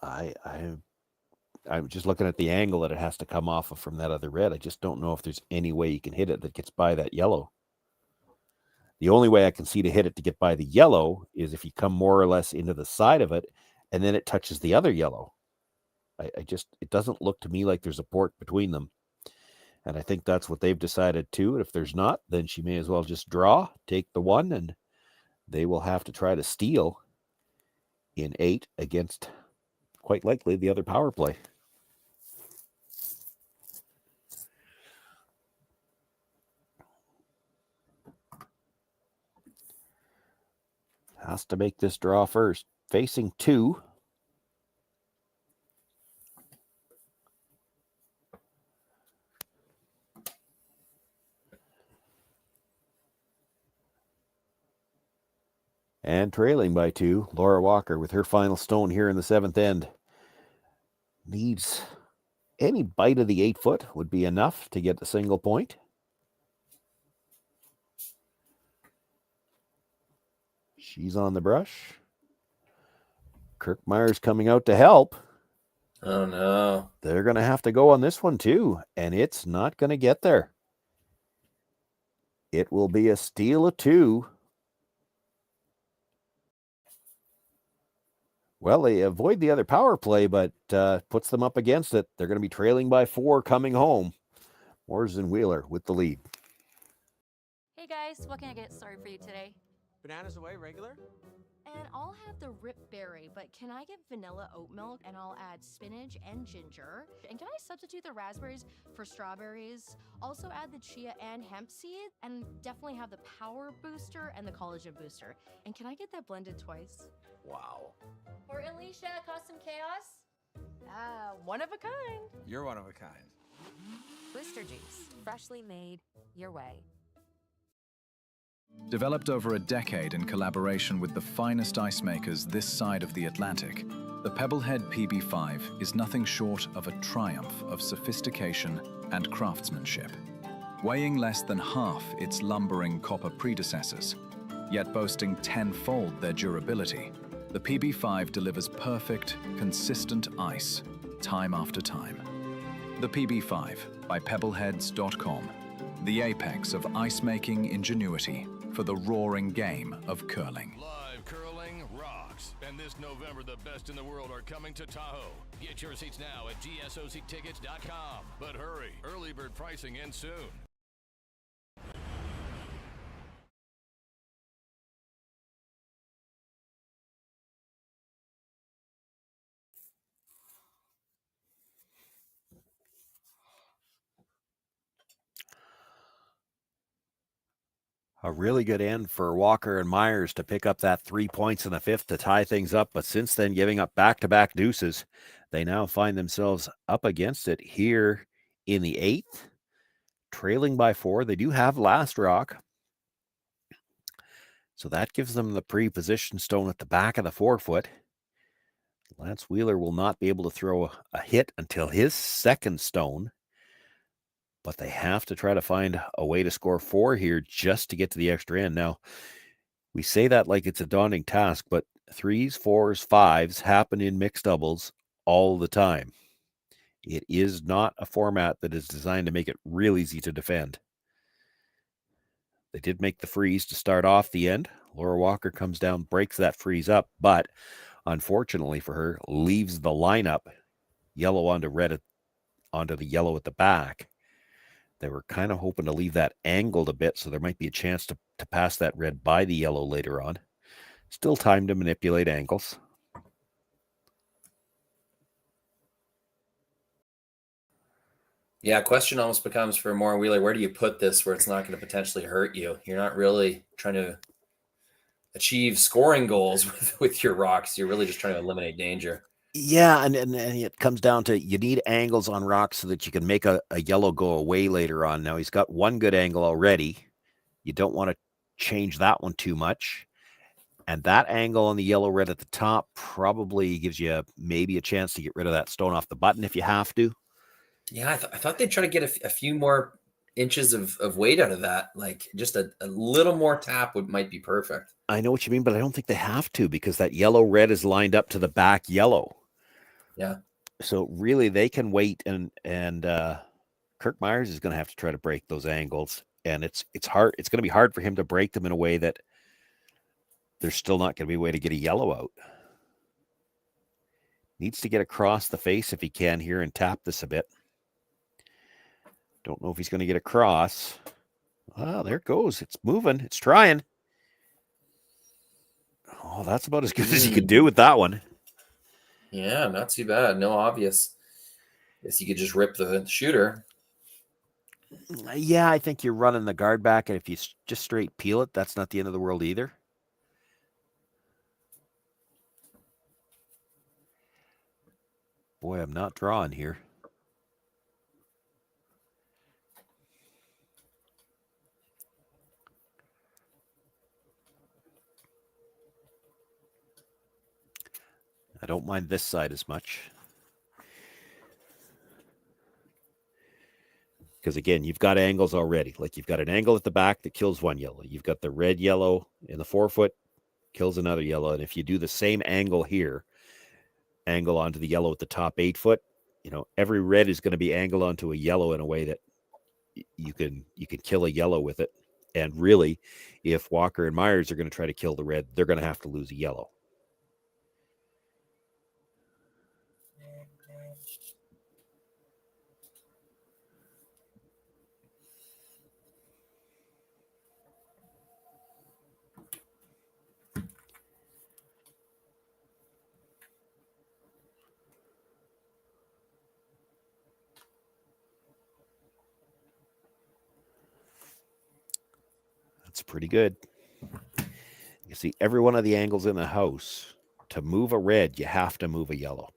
I'm just looking at the angle that it has to come off of from that other red. I just don't know if there's any way you can hit it that gets by that yellow. The only way I can see to hit it to get by the yellow is if you come more or less into the side of it and then it touches the other yellow. It doesn't look to me like there's a port between them. And I think that's what they've decided too. And if there's not, then she may as well just draw, take the 1, and they will have to try to steal in 8 against quite likely the other power play. Has to make this draw first. Facing 2. And trailing by 2, Laura Walker with her final stone here in the 7th end. Needs any bite of the 8-foot would be enough to get the single point. She's on the brush. Kirk Muyres coming out to help. Oh, no. They're going to have to go on this one, too, and it's not going to get there. It will be a steal of 2. Well, they avoid the other power play, but puts them up against it. They're going to be trailing by 4 coming home. Muyres and Wheeler with the lead. Hey guys, what can I get started for you today? Bananas away, regular? And I'll have the rip berry, but can I get vanilla oat milk and I'll add spinach and ginger? And can I substitute the raspberries for strawberries? Also add the chia and hemp seed, and definitely have the power booster and the collagen booster. And can I get that blended twice? Wow. For Alicia, Custom Chaos? One of a kind. You're one of a kind. Booster juice, freshly made your way. Developed over a decade in collaboration with the finest ice makers this side of the Atlantic, the Pebblehead PB5 is nothing short of a triumph of sophistication and craftsmanship. Weighing less than half its lumbering copper predecessors, yet boasting tenfold their durability, the PB5 delivers perfect, consistent ice, time after time. The PB5 by pebbleheads.com, the apex of ice-making ingenuity for the roaring game of curling. Live curling rocks. And this November, the best in the world are coming to Tahoe. Get your seats now at gsoctickets.com. But hurry, early bird pricing ends soon. A really good end for Walker and Muyres to pick up that 3 points in the 5th to tie things up. But since then, giving up back-to-back deuces, they now find themselves up against it here in the 8th, trailing by 4. They do have last rock. So that gives them the pre-position stone at the back of the 4-foot. Lance Wheeler will not be able to throw a hit until his second stone. But they have to try to find a way to score 4 here just to get to the extra end. Now, we say that like it's a daunting task, but 3s, 4s, 5s happen in mixed doubles all the time. It is not a format that is designed to make it real easy to defend. They did make the freeze to start off the end. Laura Walker comes down, breaks that freeze up, but unfortunately for her, leaves the lineup yellow onto red onto the yellow at the back. They were kind of hoping to leave that angled a bit, so there might be a chance to pass that red by the yellow later on. Still time to manipulate angles. Yeah, question almost becomes for Moore Wheeler, where do you put this where it's not going to potentially hurt you? You're not really trying to achieve scoring goals with your rocks. You're really just trying to eliminate danger. Yeah, and it comes down to you need angles on rocks so that you can make a yellow go away later on. Now, he's got one good angle already. You don't want to change that one too much. And that angle on the yellow-red at the top probably gives you maybe a chance to get rid of that stone off the button if you have to. Yeah, I thought they'd try to get a few more inches of weight out of that. Like just a little more tap might be perfect. I know what you mean, but I don't think they have to because that yellow-red is lined up to the back yellow. Yeah. So really they can wait and Kirk Muyres is going to have to try to break those angles. And it's hard. It's going to be hard for him to break them in a way that there's still not going to be a way to get a yellow out. Needs to get across the face if he can here and tap this a bit. Don't know if he's going to get across. Oh, there it goes. It's moving. It's trying. Oh, that's about as good as he could do with that one. Yeah, not too bad. No obvious. Guess you could just rip the shooter. Yeah, I think you're running the guard back, and if you just straight peel it, that's not the end of the world either. Boy, I'm not drawing here. I don't mind this side as much. Because again, you've got angles already. Like you've got an angle at the back that kills one yellow. You've got the red yellow in the 4-foot, kills another yellow. And if you do the same angle here, angle onto the yellow at the top 8-foot, every red is going to be angled onto a yellow in a way that you can kill a yellow with it. And really, if Walker and Muyres are going to try to kill the red, they're going to have to lose a yellow. That's pretty good. You see, every one of the angles in the house, to move a red, you have to move a yellow.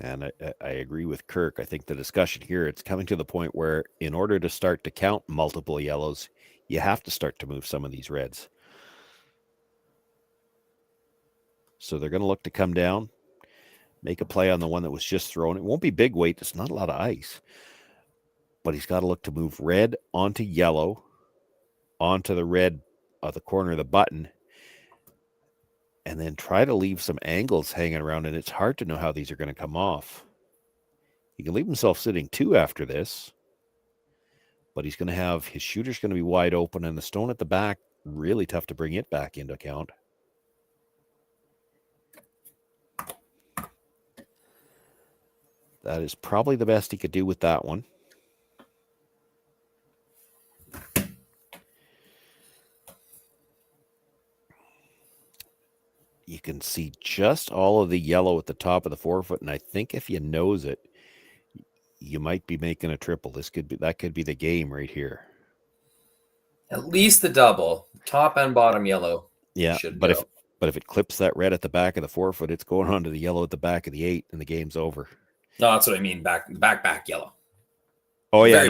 And I agree with Kirk. I think the discussion here, it's coming to the point where in order to start to count multiple yellows, you have to start to move some of these reds. So they're going to look to come down, make a play on the one that was just thrown. It won't be big weight. It's not a lot of ice. But he's got to look to move red onto yellow, onto the red of the corner of the button, and then try to leave some angles hanging around, and it's hard to know how these are going to come off. He can leave himself sitting 2 after this, but he's going to have his shooter's going to be wide open, and the stone at the back, really tough to bring it back into account. That is probably the best he could do with that one. You can see just all of the yellow at the top of the 4-foot, and I think if you nose it, you might be making a triple. That could be the game right here. At least the double, top and bottom yellow. Yeah, but if it clips that red at the back of the 4-foot, it's going onto the yellow at the back of the 8, and the game's over. No, that's what I mean. Back yellow. Oh yeah,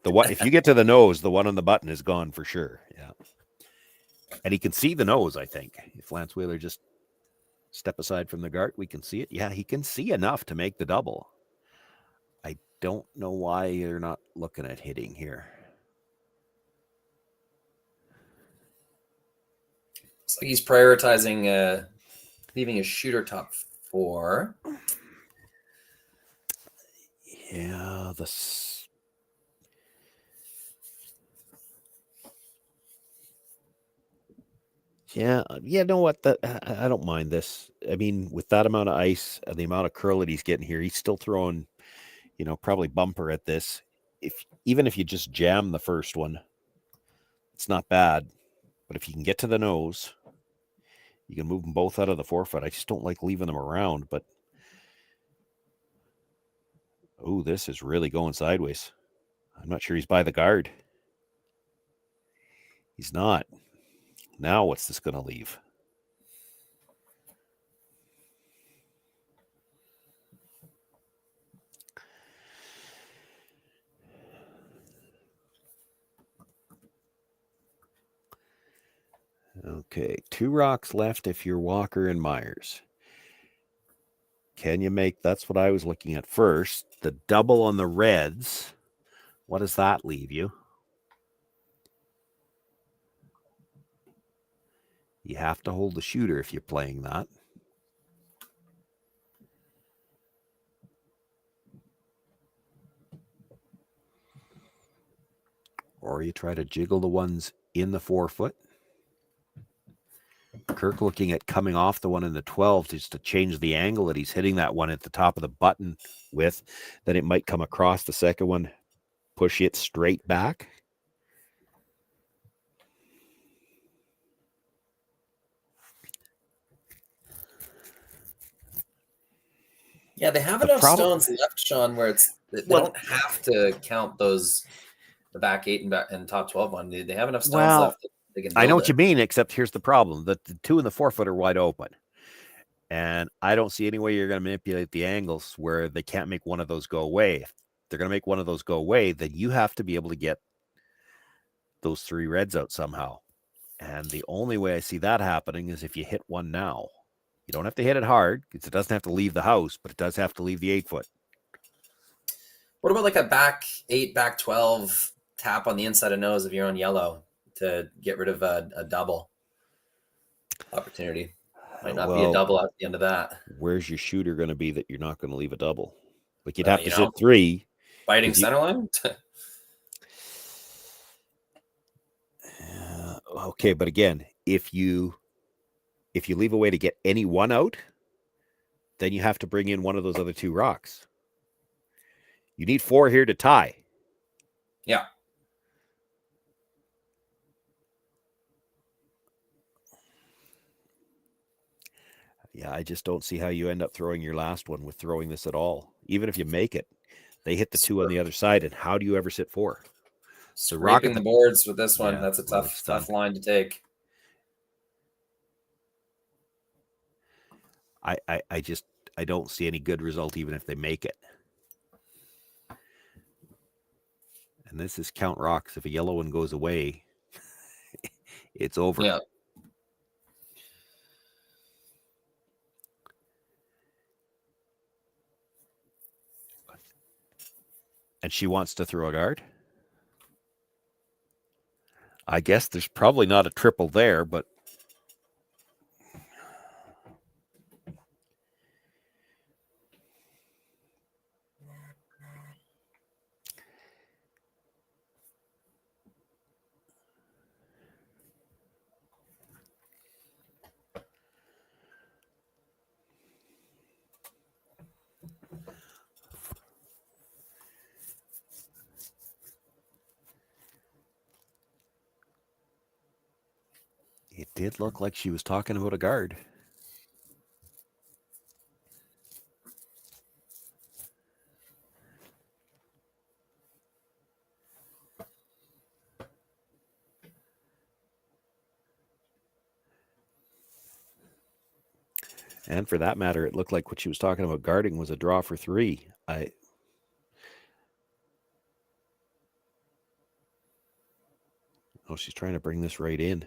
the one. If you get to the nose, the one on the button is gone for sure. Yeah, and he can see the nose. I think if Lance Wheeler just Step aside from the guard. We can see it. Yeah, he can see enough to make the double. I don't know why you're not looking at hitting here. Looks like he's prioritizing leaving his shooter top 4. Yeah, you know what? I don't mind this. I mean, with that amount of ice and the amount of curl that he's getting here, he's still throwing, probably bumper at this. Even if you just jam the first one, it's not bad. But if you can get to the nose, you can move them both out of the forefoot. I just don't like leaving them around. But oh, this is really going sideways. I'm not sure he's by the guard. He's not. Now what's this going to leave? Okay, 2 rocks left if you're Walker and Muyres. Can you make, that's what I was looking at first, the double on the reds. What does that leave you? You have to hold the shooter if you're playing that. Or you try to jiggle the ones in the forefoot. Kirk looking at coming off the one in the 12 just to change the angle that he's hitting that one at the top of the button with. Then it might come across the second one, push it straight back. Yeah, they have enough stones left, Sean, where they don't have to count those, the back 8 and top 12 one. They have enough stones left. They can I know build what you mean, except here's the problem. The 2 and the 4 foot are wide open. And I don't see any way you're going to manipulate the angles where they can't make one of those go away. If they're going to make one of those go away, then you have to be able to get those 3 reds out somehow. And the only way I see that happening is if you hit one now. You don't have to hit it hard because it doesn't have to leave the house, but it does have to leave the 8 foot. What about like a back 8, back 12 tap on the inside of nose if you're on yellow to get rid of a double opportunity? Might not be a double at the end of that. Where's your shooter going to be that you're not going to leave a double? Like you'd have to sit 3. Biting center line? Okay, but again, if you leave a way to get any one out, then you have to bring in one of those other 2 rocks. You need 4 here to tie. Yeah. Yeah, I just don't see how you end up throwing your last one with throwing this at all. Even if you make it, they hit the 2 on the other side, and how do you ever sit 4? So rocking the boards with this one, that's a tough line to take. I don't see any good result even if they make it. And this is count rocks. If a yellow one goes away, it's over. Yeah. And she wants to throw a guard. I guess there's probably not a triple there, but it did look like she was talking about a guard. And for that matter, it looked like what she was talking about guarding was a draw for 3. Oh, she's trying to bring this right in.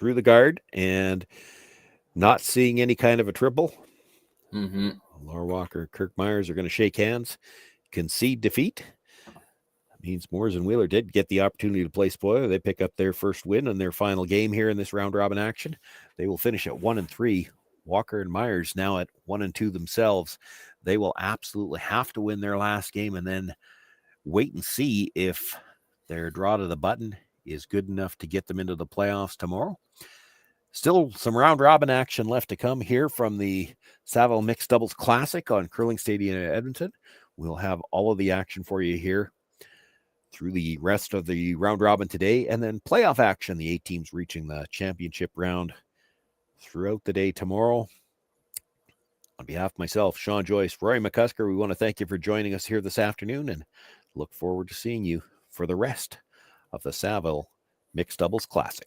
through the guard and not seeing any kind of a triple. Laura Walker, Kirk Muyres are going to shake hands, concede defeat. That means Muyres and Wheeler did get the opportunity to play spoiler. They pick up their first win in their final game here in this round robin action. They will finish at 1-3. Walker and Muyres now at 1-2 themselves. They will absolutely have to win their last game and then wait and see if their draw to the button is good enough to get them into the playoffs tomorrow. Still some round robin action left to come here from the Saville Mixed Doubles Classic on Curling Stadium in Edmonton. We'll have all of the action for you here through the rest of the round robin today, and then playoff action, the 8 teams reaching the championship round throughout the day tomorrow. On behalf of myself, Sean Joyce, Rory McCusker, we want to thank you for joining us here this afternoon and look forward to seeing you for the rest of the Saville Mixed Doubles Classic.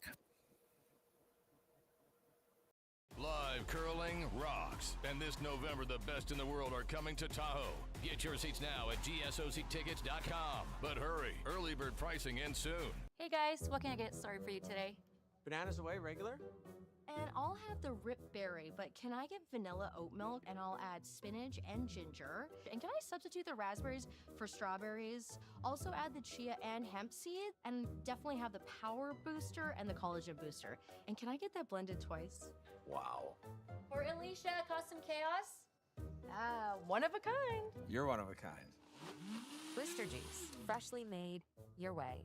Live curling rocks. And this November, the best in the world are coming to Tahoe. Get your seats now at gsoctickets.com. But hurry, early bird pricing ends soon. Hey guys, what can I get started for you today? Bananas away, regular? And I'll have the rip berry, but can I get vanilla oat milk and I'll add spinach and ginger? And can I substitute the raspberries for strawberries? Also add the chia and hemp seed, and definitely have the power booster and the collagen booster. And can I get that blended twice? Wow. For Alicia, Custom Chaos? One of a kind. You're one of a kind. Blister Juice, freshly made your way.